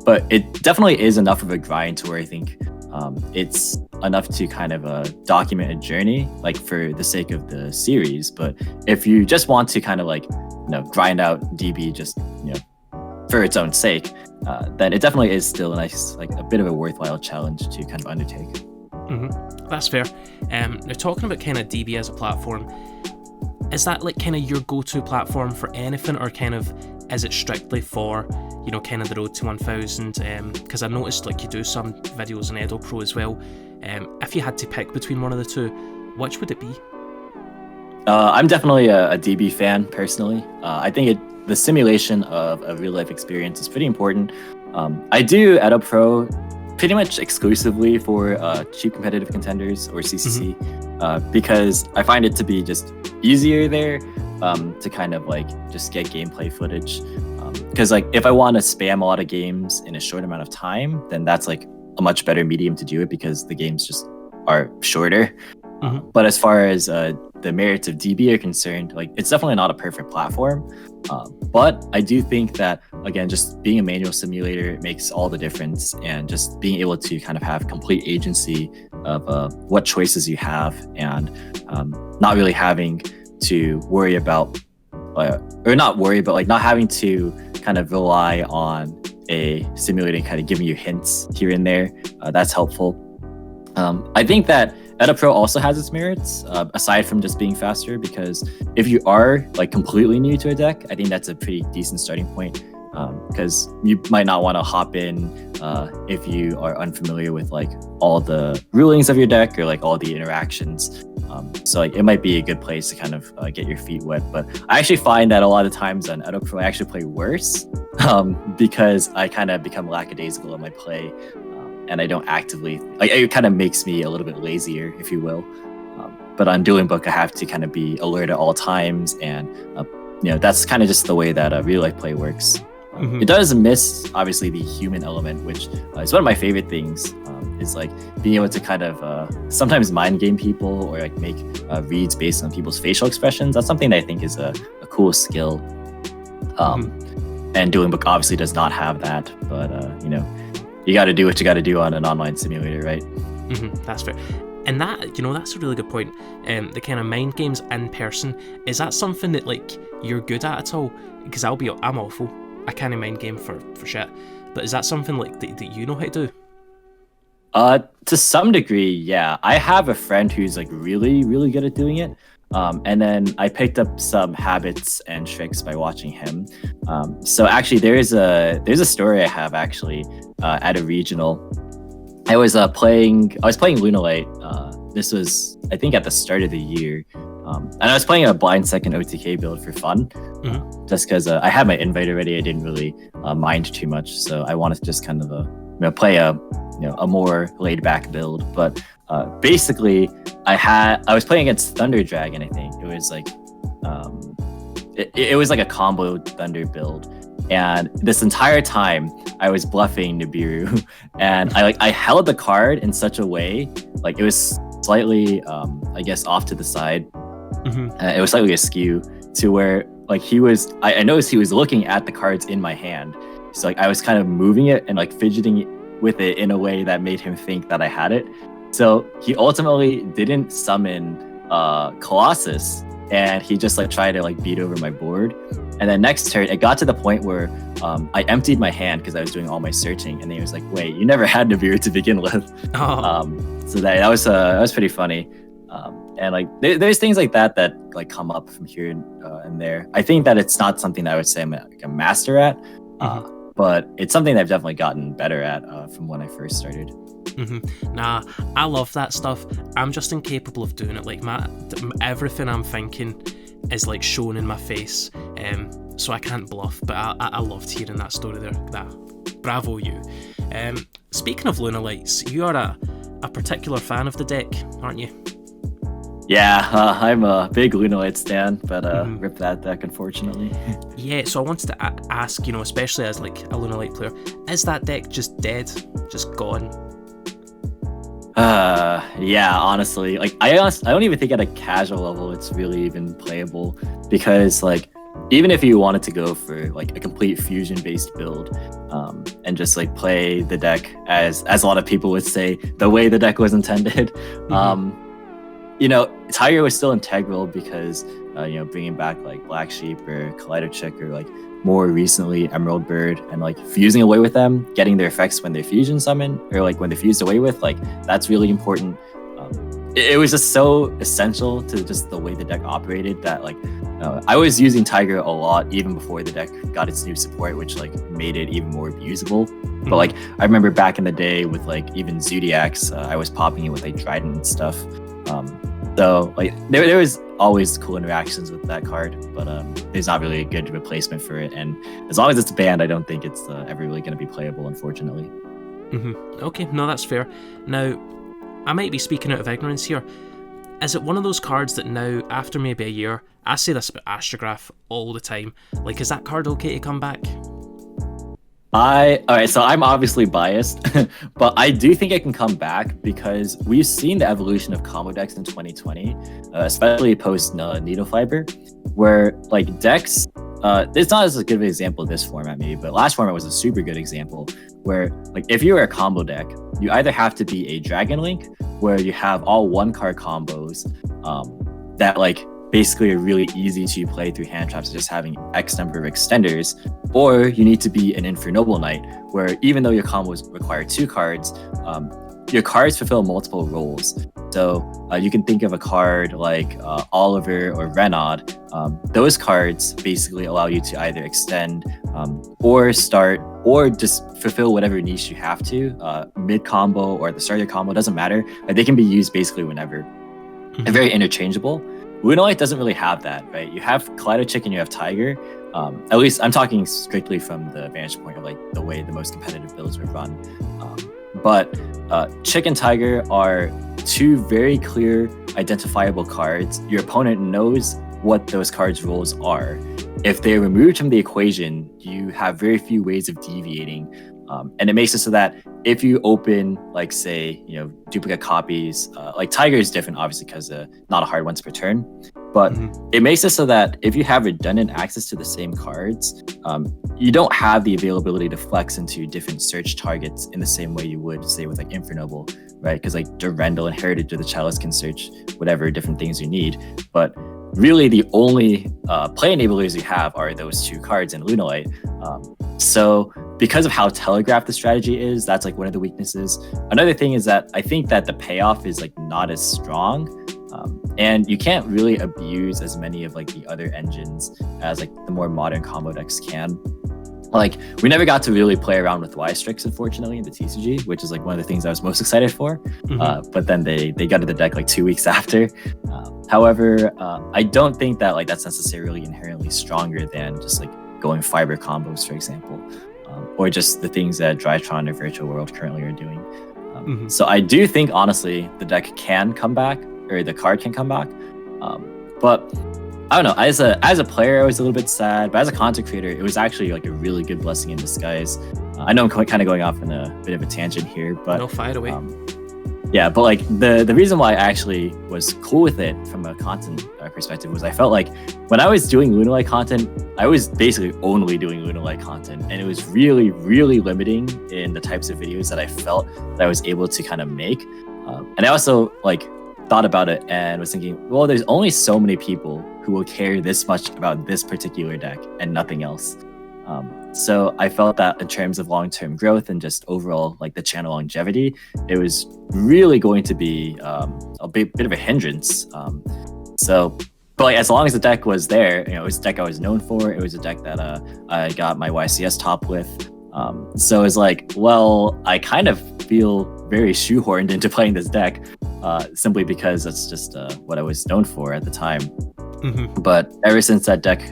Speaker 2: but it definitely is enough of a grind to where I think it's enough to kind of document a journey, like for the sake of the series. But if you just want to kind of like, you know, grind out DB just, you know, for its own sake, then it definitely is still a nice, like a bit of a worthwhile challenge to kind of undertake.
Speaker 1: That's fair. Now talking about kind of DB as a platform, is that like kind of your go-to platform for anything, or kind of is it strictly for, you know, kind of the road to 1000? Because I noticed like you do some videos on Edo Pro as well. If you had to pick between one of the two, which would it be?
Speaker 2: I'm definitely a DB fan personally. I think the simulation of a real life experience is pretty important. I do Edo Pro pretty much exclusively for cheap competitive contenders or CCC, because I find it to be just easier there to kind of like just get gameplay footage. Because like if I want to spam a lot of games in a short amount of time, then that's like a much better medium to do it because the games just are shorter. But as far as the merits of DB are concerned, like it's definitely not a perfect platform. But I do think that, again, just being a manual simulator makes all the difference, and just being able to kind of have complete agency of what choices you have, and not really having to worry about, or not worry, but like not having to kind of rely on a simulator kind of giving you hints here and there. That's helpful. I think that Edo Pro also has its merits, aside from just being faster, because if you are like completely new to a deck, I think that's a pretty decent starting point, because you might not want to hop in if you are unfamiliar with like all the rulings of your deck or like all the interactions. So like it might be a good place to kind of get your feet wet. But I actually find that a lot of times on Edo Pro I actually play worse because I kind of become lackadaisical in my play. And I don't actively, like, it kind of makes me a little bit lazier, if you will. But on Dueling Book, I have to kind of be alert at all times, and you know, that's kind of just the way that real life play works. It does miss obviously the human element, which is one of my favorite things. Is like being able to kind of sometimes mind game people or like make reads based on people's facial expressions. That's something that I think is a cool skill. And Dueling Book obviously does not have that, but you know, you got to do what you got to do on an online simulator, right?
Speaker 1: That's fair. And that, you know, that's a really good point. The kind of mind games in person, is that something that like you're good at all? Because I'm awful. I can't mind game for shit. But is that something like that you know how to do?
Speaker 2: To some degree, yeah. I have a friend who's like really, really good at doing it. And then I picked up some habits and tricks by watching him. So actually, there's a story I have actually at a regional. I was playing Lunalight. This was, I think, at the start of the year. And I was playing a blind second OTK build for fun, just because I had my invite already. I didn't really mind too much, so I wanted to just kind of play a more laid back build. But basically, I was playing against Thunder Dragon. I think it was like it was like a combo Thunder build, and this entire time I was bluffing Nibiru, and I held the card in such a way, like it was slightly I guess off to the side. It was slightly askew to where like I noticed he was looking at the cards in my hand, so like I was kind of moving it and like fidgeting with it in a way that made him think that I had it. So he ultimately didn't summon Colossus, and he just like tried to like beat over my board. And then next turn, it got to the point where I emptied my hand because I was doing all my searching, and then he was like, "Wait, you never had Nibiru to begin with." So that was pretty funny. And like there's things like that like come up from here and there. I think that it's not something that I would say I'm like a master at, but it's something that I've definitely gotten better at from when I first started.
Speaker 1: Nah, I love that stuff. I'm just incapable of doing it. Like everything I'm thinking is like shown in my face, so I can't bluff. But I loved hearing that story there. Bravo you. Speaking of Lunalights, you are a particular fan of the deck, aren't you?
Speaker 2: Yeah, I'm a big Lunalight stan, but rip that deck, unfortunately.
Speaker 1: Yeah, so I wanted to ask, especially as like a Lunalight player, is that deck just dead, just gone?
Speaker 2: Yeah, honestly, like I don't even think at a casual level it's really even playable, because like even if you wanted to go for like a complete fusion-based build, and just like play the deck as a lot of people would say, the way the deck was intended, Tiger was still integral because, bringing back like Black Sheep or Collider Chick, or like more recently Emerald Bird, and like fusing away with them, getting their effects when they fusion summon, or like when they fused away with, like that's really important. It was just so essential to just the way the deck operated that like I was using Tiger a lot even before the deck got its new support, which like made it even more abusable. But like I remember back in the day with like even Zodiacs, I was popping it with like Trident and stuff. So like there was always cool interactions with that card, but there's not really a good replacement for it. And as long as it's banned, I don't think it's ever really going to be playable, unfortunately.
Speaker 1: Okay, no, that's fair. Now, I might be speaking out of ignorance here. Is it one of those cards that now, after maybe a year, I say this about Astrograph all the time, like is that card okay to come back?
Speaker 2: Alright, so I'm obviously biased, but I do think it can come back because we've seen the evolution of combo decks in 2020, especially post Needle Fiber, where like decks, it's not as good of an example this format maybe, but last format was a super good example where like if you were a combo deck, you either have to be a Dragon Link where you have all one card combos that like basically are really easy to play through hand traps, just having X number of extenders, or you need to be an Infernoble Knight, where even though your combos require 2 cards, your cards fulfill multiple roles. So you can think of a card like Oliver or Renaud. Those cards basically allow you to either extend or start, or just fulfill whatever niche you have to, mid combo or at the start of your combo, doesn't matter. Like, they can be used basically whenever. And very interchangeable. Lunalight doesn't really have that, right? You have Collider Chick and you have Tiger. At least I'm talking strictly from the vantage point of like the way the most competitive builds were run. But Chick and Tiger are 2 very clear, identifiable cards. Your opponent knows what those cards' roles are. if they're removed from the equation, you have very few ways of deviating. And it makes it so that if you open, like, say, duplicate copies, like Tiger is different, obviously, because not a hard once per turn. But it makes it so that if you have redundant access to the same cards, you don't have the availability to flex into different search targets in the same way you would, say, with like Infernable, right? Because like Durendal and Heritage of the Chalice can search whatever different things you need. But really, the only play enablers you have are those two cards in Lunalight. So because of how telegraphed the strategy is, that's like one of the weaknesses. Another thing is that I think that the payoff is like not as strong. And you can't really abuse as many of like the other engines as like the more modern combo decks can. Like, we never got to really play around with Y-Strix, unfortunately, in the TCG, which is like one of the things I was most excited for. But then they got to the deck like 2 weeks after. However, I don't think that like that's necessarily inherently stronger than just like going fiber combos, for example, or just the things that Drytron or Virtual World currently are doing. So I do think, honestly, the deck can come back, or the card can come back. But I don't know, as a player, I was a little bit sad, but as a content creator, it was actually like a really good blessing in disguise. I know I'm kind of going off in a bit of a tangent here, but
Speaker 1: no, fire away.
Speaker 2: Yeah, but like the reason why I actually was cool with it from a content perspective was I felt like when I was doing Lunalight content, I was basically only doing Lunalight content, and it was really, really limiting in the types of videos that I felt that I was able to kind of make. And I also like thought about it and was thinking, well, there's only so many people who will care this much about this particular deck and nothing else. So I felt that in terms of long-term growth and just overall like the channel longevity, it was really going to be a bit of a hindrance. But like, as long as the deck was there, it was a deck I was known for. It was a deck that I got my YCS top with. So it's like, well, I kind of feel very shoehorned into playing this deck simply because that's just what I was known for at the time. But ever since that deck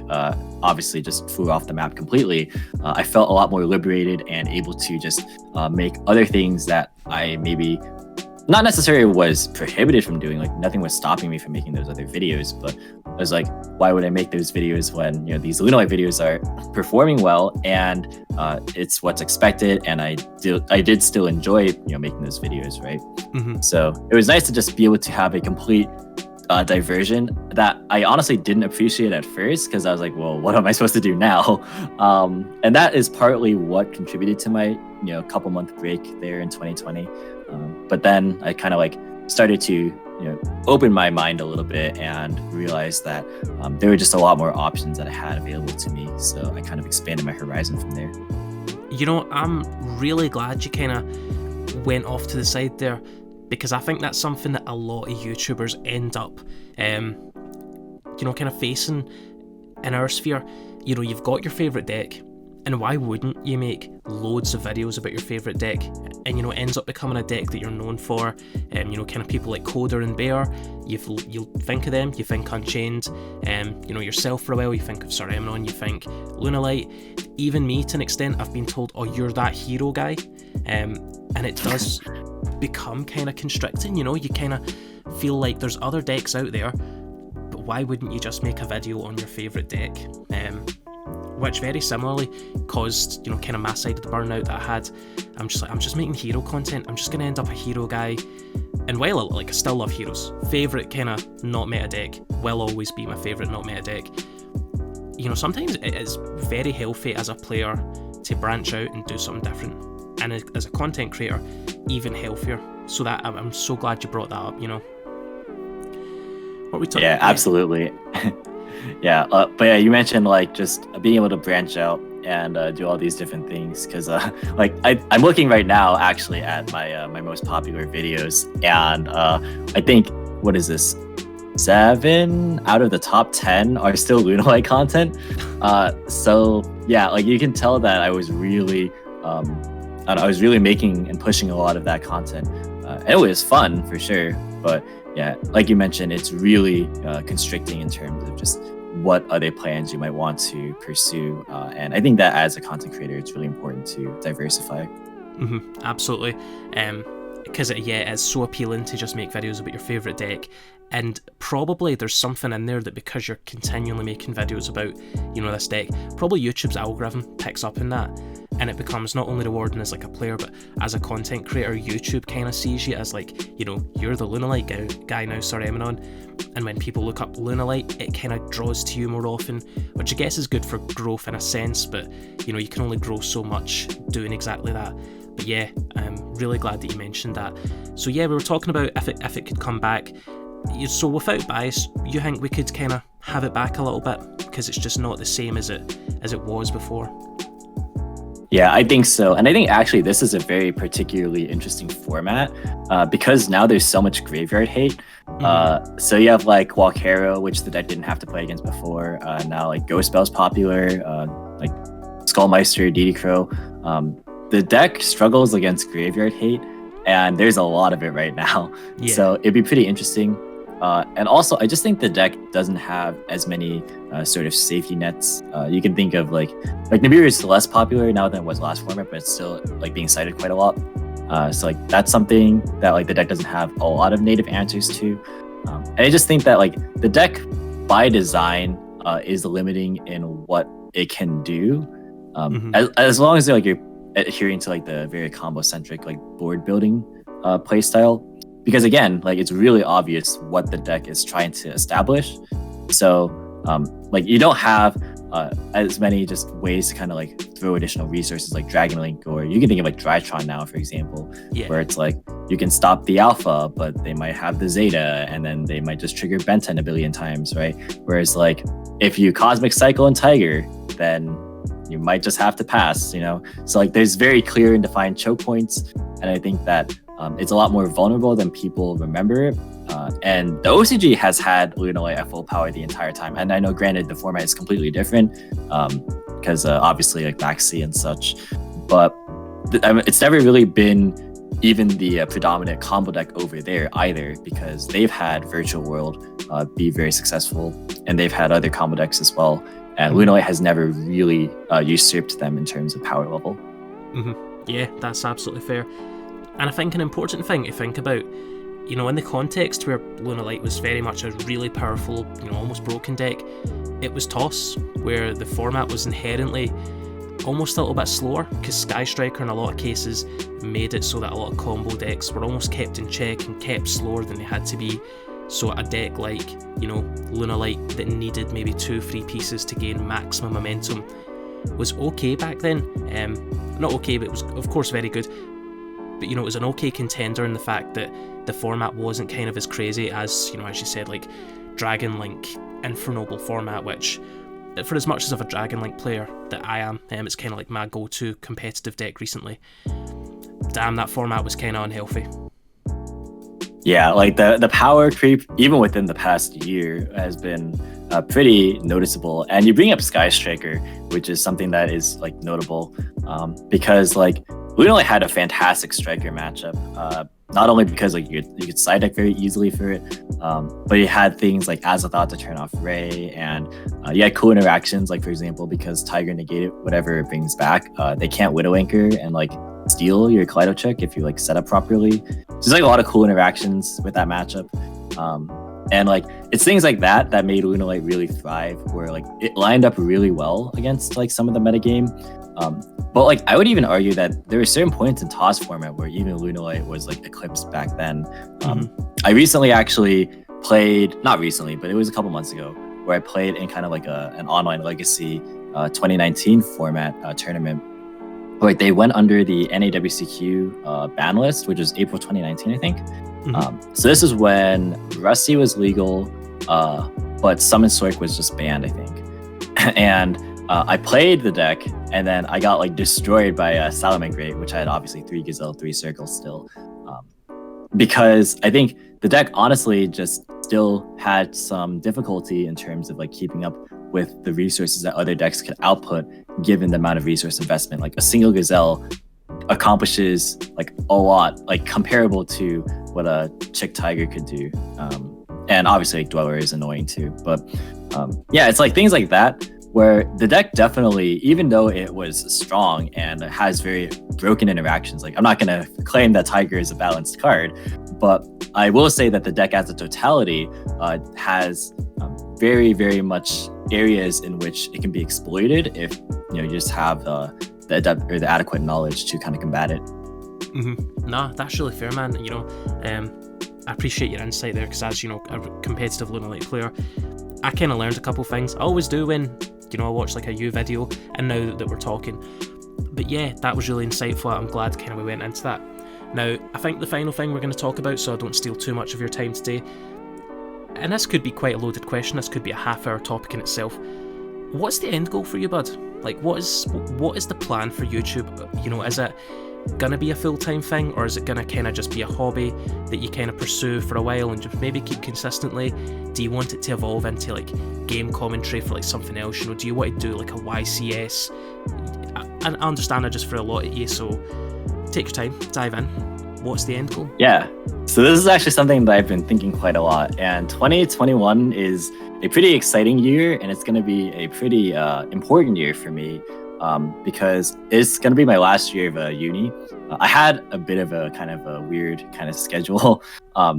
Speaker 2: obviously just flew off the map completely, I felt a lot more liberated and able to just make other things that I maybe not necessarily was prohibited from doing. Like, nothing was stopping me from making those other videos, but I was like, why would I make those videos when these Lunalight videos are performing well and it's what's expected, and I did still enjoy making those videos, right? So it was nice to just be able to have a complete diversion that I honestly didn't appreciate at first, because I was like, well, what am I supposed to do now? And that is partly what contributed to my couple month break there in 2020. But then I kind of like started to open my mind a little bit and realized that there were just a lot more options that I had available to me. So I kind of expanded my horizon from there.
Speaker 1: I'm really glad you kind of went off to the side there, because I think that's something that a lot of YouTubers end up, kind of facing in our sphere. You've got your favourite deck, and why wouldn't you make loads of videos about your favourite deck? And it ends up becoming a deck that you're known for. Kind of people like Coder and Bear, you'll think of them, you think Unchained. Yourself for a while, you think of Sir Emanon, you think Lunalight. Even me, to an extent, I've been told, oh, you're that hero guy. And it does become kind of constricting. You kind of feel like there's other decks out there, but why wouldn't you just make a video on your favourite deck? Which very similarly caused kind of my side of the burnout that I had. I'm just making hero content, I'm just going to end up a hero guy. And while I still love heroes, favourite kind of not meta deck will always be my favourite not meta deck. Sometimes it is very healthy as a player to branch out and do something different, and as a content creator, even healthier. So that I'm so glad you brought that up. What we talking?
Speaker 2: Yeah, absolutely. Yeah, but yeah, you mentioned like just being able to branch out and do all these different things, because I'm looking right now actually at my most popular videos, and I think, what is this, 7 out of the top 10 are still Lunalight content. So yeah, like you can tell that I was really making and pushing a lot of that content, and it was fun for sure. But yeah, like you mentioned, it's really constricting in terms of just what other plans you might want to pursue. And I think that as a content creator, it's really important to diversify.
Speaker 1: Absolutely. because it's so appealing to just make videos about your favourite deck. And probably there's something in there that because you're continually making videos about, this deck, probably YouTube's algorithm picks up in that, and it becomes not only rewarding as like a player, but as a content creator, YouTube kind of sees you as like, you're the Lunalight guy now, Sir Emanon. And when people look up Lunalight, it kind of draws to you more often, which I guess is good for growth in a sense, but you can only grow so much doing exactly that. But yeah, I'm really glad that you mentioned that. So yeah, we were talking about if it could come back. So without bias, you think we could kind of have it back a little bit because it's just not the same as it was before?
Speaker 2: Yeah, I think so. And I think actually this is a very particularly interesting format because now there's so much graveyard hate. So you have like Walkero, which the deck didn't have to play against before. Now like Ghost Spell's popular, like Skullmeister, DD Crow. The deck struggles against graveyard hate, and there's a lot of it right now. Yeah. So it'd be pretty interesting. And also, I just think the deck doesn't have as many sort of safety nets. You can think of like Nibiru is less popular now than it was last format, but it's still like being cited quite a lot. So like that's something that like the deck doesn't have a lot of native answers to. And I just think that like the deck by design is limiting in what it can do. As long as like you're adhering to like the very combo centric like board building play style. Because again, like it's really obvious what the deck is trying to establish. So like you don't have as many just ways to kind of like throw additional resources like Dragon Link, or you can think of like Drytron now, for example, where it's like you can stop the alpha, but they might have the zeta, and then they might just trigger Benten a billion times, right? Whereas like if you Cosmic Cycle and Tiger, then you might just have to pass, So like there's very clear and defined choke points, and I think that it's a lot more vulnerable than people remember it. And the OCG has had Lunalight at full power the entire time. And I know, granted, the format is completely different because obviously like Maxi and such, but it's never really been even the predominant combo deck over there either, because they've had Virtual World be very successful, and they've had other combo decks as well. And Lunalight has never really usurped them in terms of power level.
Speaker 1: Yeah, that's absolutely fair. And I think an important thing to think about, in the context where Lunalight was very much a really powerful, almost broken deck, it was Toss, where the format was inherently almost a little bit slower, because Sky Striker in a lot of cases made it so that a lot of combo decks were almost kept in check and kept slower than they had to be. So a deck like, Lunalight that needed maybe 2-3 pieces to gain maximum momentum was okay back then. Not okay, but it was of course very good. But it was an okay contender in the fact that the format wasn't kind of as crazy as, as you said, like Dragon Link, Infernoble format, which, for as much as of a Dragon Link player that I am, it's kind of like my go-to competitive deck recently. Damn, that format was kind of unhealthy.
Speaker 2: Yeah, like the power creep, even within the past year, has been pretty noticeable. And you bring up Sky Striker, which is something that is like notable because like Lunalight had a fantastic striker matchup. Not only because like you could side deck very easily for it, but you had things like Azathoth to turn off Ray, and you had cool interactions, like for example, because Tiger negated whatever it brings back, they can't Widow Anchor and like steal your Kaleido check if you like set up properly. There's like a lot of cool interactions with that matchup. And like it's things like that made Lunalight really thrive, where like it lined up really well against like some of the metagame. But like I would even argue that there were certain points in Toss format where even Lunalight was like eclipsed back then. I recently actually played, not recently, but it was a couple months ago, where I played in kind of like an online legacy 2019 format tournament. Where they went under the NAWCQ ban list, which was April 2019, I think. So this is when Rusty was legal, but Summon Sork was just banned, I think. And I played the deck, and then I got like destroyed by Salamangreat, which I had obviously 3 Gazelle, 3 Circles still. Because I think the deck honestly just still had some difficulty in terms of like keeping up with the resources that other decks could output given the amount of resource investment. Like a single Gazelle accomplishes like a lot, like comparable to what a Chick Tiger could do. And obviously like, Dweller is annoying too, but yeah, it's like things like that where the deck definitely, even though it was strong and has very broken interactions, like I'm not gonna claim that Tiger is a balanced card, but I will say that the deck as a totality has very, very much areas in which it can be exploited if you just have the adequate knowledge to kind of combat it.
Speaker 1: Nah, that's really fair, man. I appreciate your insight there, because as a competitive Lunalight player, I kind of learned a couple things. I always do when I watch like a U video, and now that we're talking. But yeah, that was really insightful. I'm glad kind of we went into that. Now, I think the final thing we're going to talk about, so I don't steal too much of your time today, and this could be quite a loaded question, this could be a half-hour topic in itself. What's the end goal for you, bud? Like, what is the plan for YouTube? Is it gonna be a full-time thing, or is it gonna kind of just be a hobby that you kind of pursue for a while and just maybe keep consistently? Do you want it to evolve into like game commentary for like something else? Do you want to do like a YCS? I understand I just threw a lot at you, so take your time, dive in. What's the end goal?
Speaker 2: Yeah, so this is actually something that I've been thinking quite a lot, and 2021 is a pretty exciting year, and it's going to be a pretty important year for me because it's going to be my last year of uni. I had a bit of a kind of a weird kind of schedule,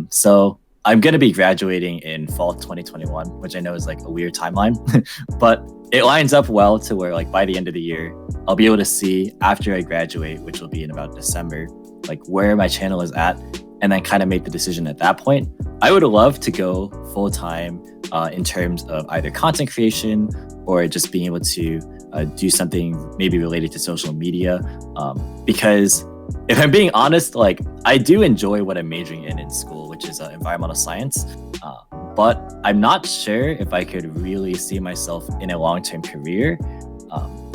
Speaker 2: so I'm going to be graduating in fall 2021, which I know is like a weird timeline, but it lines up well to where like by the end of the year, I'll be able to see after I graduate, which will be in about December, like where my channel is at, and then kind of make the decision at that point. I would love to go full time in terms of either content creation or just being able to do something maybe related to social media. Because if I'm being honest, like I do enjoy what I'm majoring in school, which is environmental science. But I'm not sure if I could really see myself in a long-term career.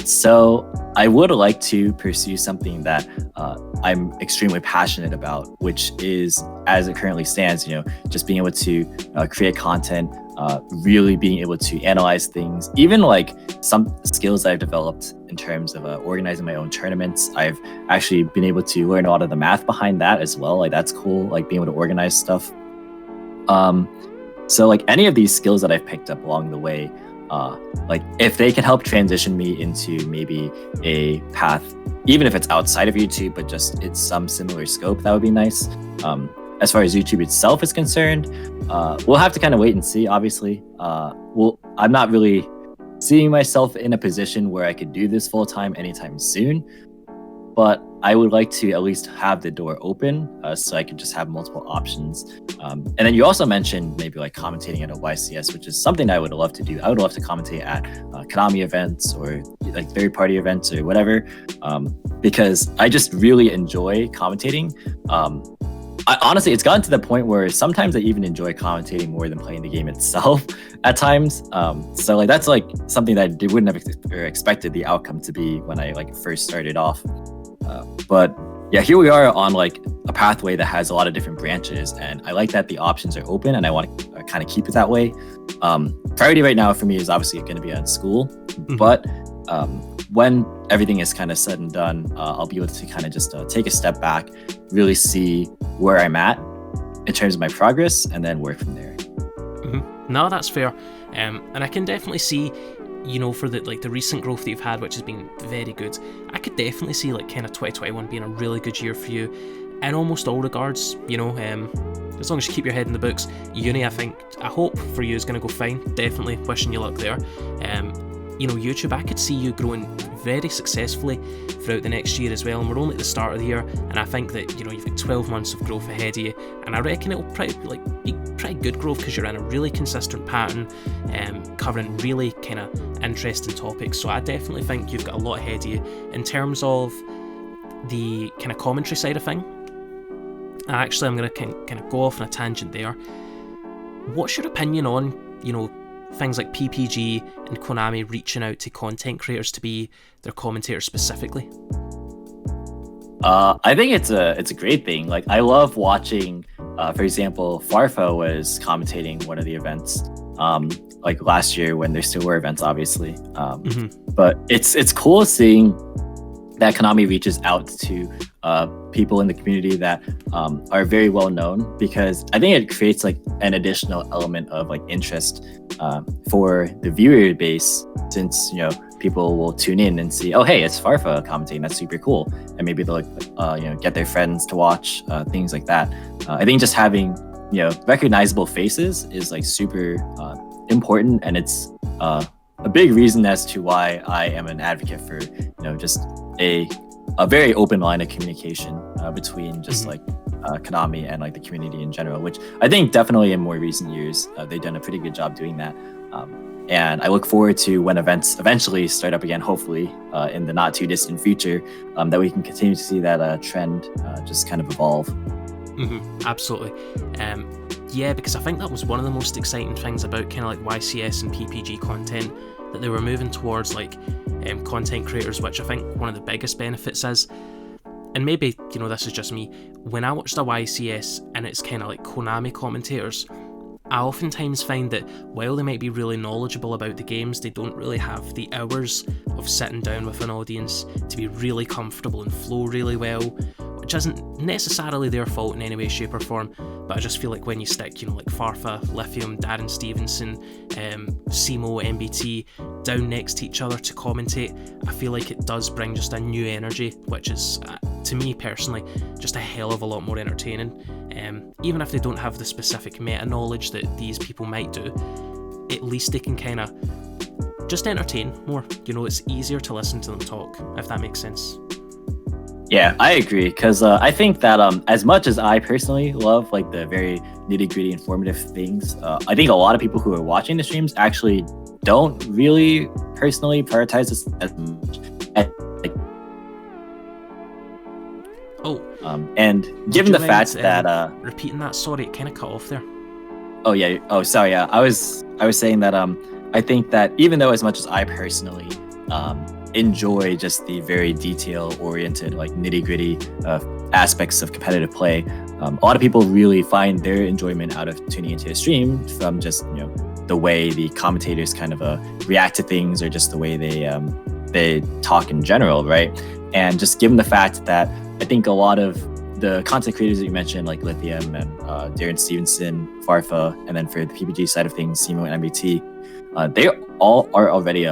Speaker 2: So I would like to pursue something that I'm extremely passionate about, which is, as it currently stands, just being able to create content, really being able to analyze things, even like some skills that I've developed in terms of organizing my own tournaments. I've actually been able to learn a lot of the math behind that as well. Like that's cool, like being able to organize stuff. So like any of these skills that I've picked up along the way, like if they can help transition me into maybe a path, even if it's outside of YouTube, but just it's some similar scope, that would be nice. As far as YouTube itself is concerned, we'll have to kind of wait and see, obviously. I'm not really seeing myself in a position where I could do this full time anytime soon, but I would like to at least have the door open so I could just have multiple options. And then you also mentioned maybe like commentating at a YCS, which is something I would love to do. I would love to commentate at Konami events or like third-party events or whatever, because I just really enjoy commentating. Honestly, it's gotten to the point where sometimes I even enjoy commentating more than playing the game itself at times. So like that's like something that I wouldn't have expected the outcome to be when I like first started off. But yeah, here we are on like a pathway that has a lot of different branches, and I like that the options are open, and I want to kind of keep it that way. Priority right now for me is obviously going to be on school, but when everything is kind of said and done, I'll be able to kind of just take a step back, really see where I'm at in terms of my progress, and then work from there.
Speaker 1: No, that's fair, and I can definitely see, for the recent growth that you've had, which has been very good. I could definitely see like kind of 2021 being a really good year for you in almost all regards. As long as you keep your head in the books. Uni, I hope for you is going to go fine. Definitely wishing you luck there. YouTube, I could see you growing very successfully throughout the next year as well, and we're only at the start of the year, and I think that you've got 12 months of growth ahead of you, and I reckon it'll probably be pretty good growth because you're in a really consistent pattern, covering really kind of interesting topics. So I definitely think you've got a lot ahead of you in terms of the kind of commentary side of thing. Actually, I'm going to kind of go off on a tangent there. What's your opinion on things like PPG and Konami reaching out to content creators to be their commentators specifically?
Speaker 2: I think it's a great thing. Like I love watching, for example, Farfa was commentating one of the events, like last year when there still were events, obviously. But it's cool seeing that Konami reaches out to people in the community that are very well known, because I think it creates like an additional element of like interest for the viewer base, since people will tune in and see, oh hey, it's Farfa commentating, that's super cool, and maybe they'll get their friends to watch, things like that. I think just having recognizable faces is like super important, and it's a big reason as to why I am an advocate for just a very open line of communication between just like Konami and like the community in general, which I think definitely in more recent years they've done a pretty good job doing that. And I look forward to when events eventually start up again, hopefully in the not too distant future, that we can continue to see that trend just kind of evolve.
Speaker 1: Absolutely. Yeah, because I think that was one of the most exciting things about kind of like YCS and PPG content, that they were moving towards like content creators, which I think one of the biggest benefits is, and maybe this is just me, when I watched a YCS and it's kind of like Konami commentators, I oftentimes find that while they might be really knowledgeable about the games, they don't really have the hours of sitting down with an audience to be really comfortable and flow really well, which isn't necessarily their fault in any way, shape or form, but I just feel like when you stick, like Farfa, Lithium, Darren Stevenson, Simo, MBT down next to each other to commentate, I feel like it does bring just a new energy, which is, to me personally, just a hell of a lot more entertaining. Even if they don't have the specific meta knowledge that these people might do, at least they can kind of just entertain more. It's easier to listen to them talk, if that makes sense.
Speaker 2: Yeah, I agree, because I think that as much as I personally love like the very nitty-gritty informative things, I think a lot of people who are watching the streams actually don't really personally prioritize this as much. And given the fact that
Speaker 1: repeating that, sorry, it kind of cut off there.
Speaker 2: Oh yeah. Oh, sorry. Yeah, I was saying that I think that even though as much as I personally enjoy just the very detail-oriented, like nitty-gritty aspects of competitive play, a lot of people really find their enjoyment out of tuning into a stream from just the way the commentators kind of react to things, or just the way they talk in general, right? And just given the fact that I think a lot of the content creators that you mentioned, like Lithium and Darren Stevenson, Farfa, and then for the PPG side of things, Simo and MBT, they all are already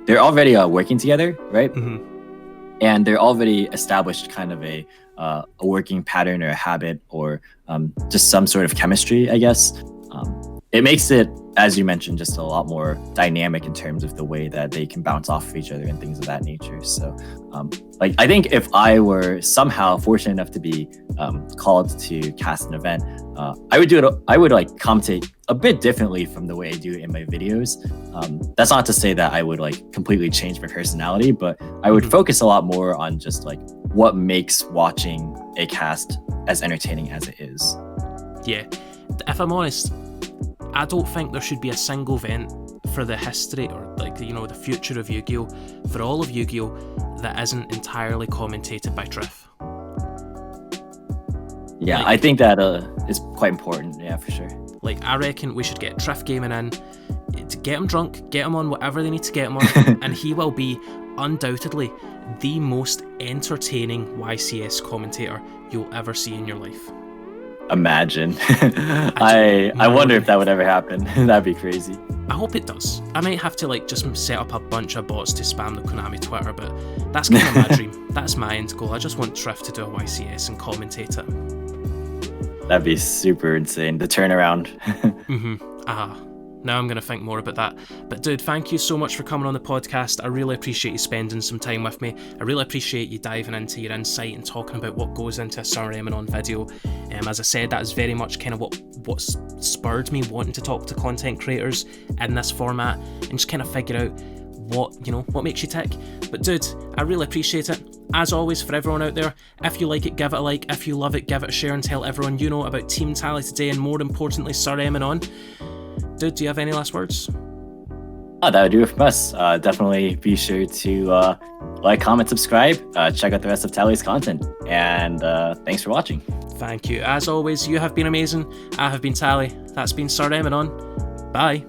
Speaker 2: they're already working together, right? And they're already established kind of a working pattern or a habit, or just some sort of chemistry, I guess. It makes it, as you mentioned, just a lot more dynamic in terms of the way that they can bounce off of each other and things of that nature. So, I think if I were somehow fortunate enough to be called to cast an event, I would like commentate a bit differently from the way I do in my videos. That's not to say that I would like completely change my personality, but I would focus a lot more on just like what makes watching a cast as entertaining as it is.
Speaker 1: Yeah, if I'm honest, I don't think there should be a single event for the history or like the future of Yu-Gi-Oh, for all of Yu-Gi-Oh, that isn't entirely commentated by Triff.
Speaker 2: Yeah, I think that is quite important. Yeah, for sure.
Speaker 1: Like, I reckon we should get Triff gaming in, to get him drunk, get him on whatever they need to get him on, and he will be undoubtedly the most entertaining YCS commentator you'll ever see in your life.
Speaker 2: Imagine. I wonder if that would ever happen. That'd be crazy.
Speaker 1: I hope it does. I might have to just set up a bunch of bots to spam the Konami Twitter, but that's kind of my dream. That's my end goal. I just want Triff to do a YCS and commentate it.
Speaker 2: That'd be super insane. The turnaround.
Speaker 1: Now I'm going to think more about that. But dude, thank you so much for coming on the podcast. I really appreciate you spending some time with me. I really appreciate you diving into your insight and talking about what goes into a Sir Emanon video. As I said, that is very much kind of what spurred me wanting to talk to content creators in this format and just kind of figure out what makes you tick. But dude, I really appreciate it. As always, for everyone out there, if you like it, give it a like. If you love it, give it a share and tell everyone you know about Team Tally today, and more importantly, Sir Emanon. Dude, do you have any last words?
Speaker 2: That would do it from us. Definitely be sure to like, comment, subscribe, check out the rest of Tally's content, and thanks for watching.
Speaker 1: Thank you. As always, you have been amazing. I have been Tally. That's been Sir Emanon. Bye.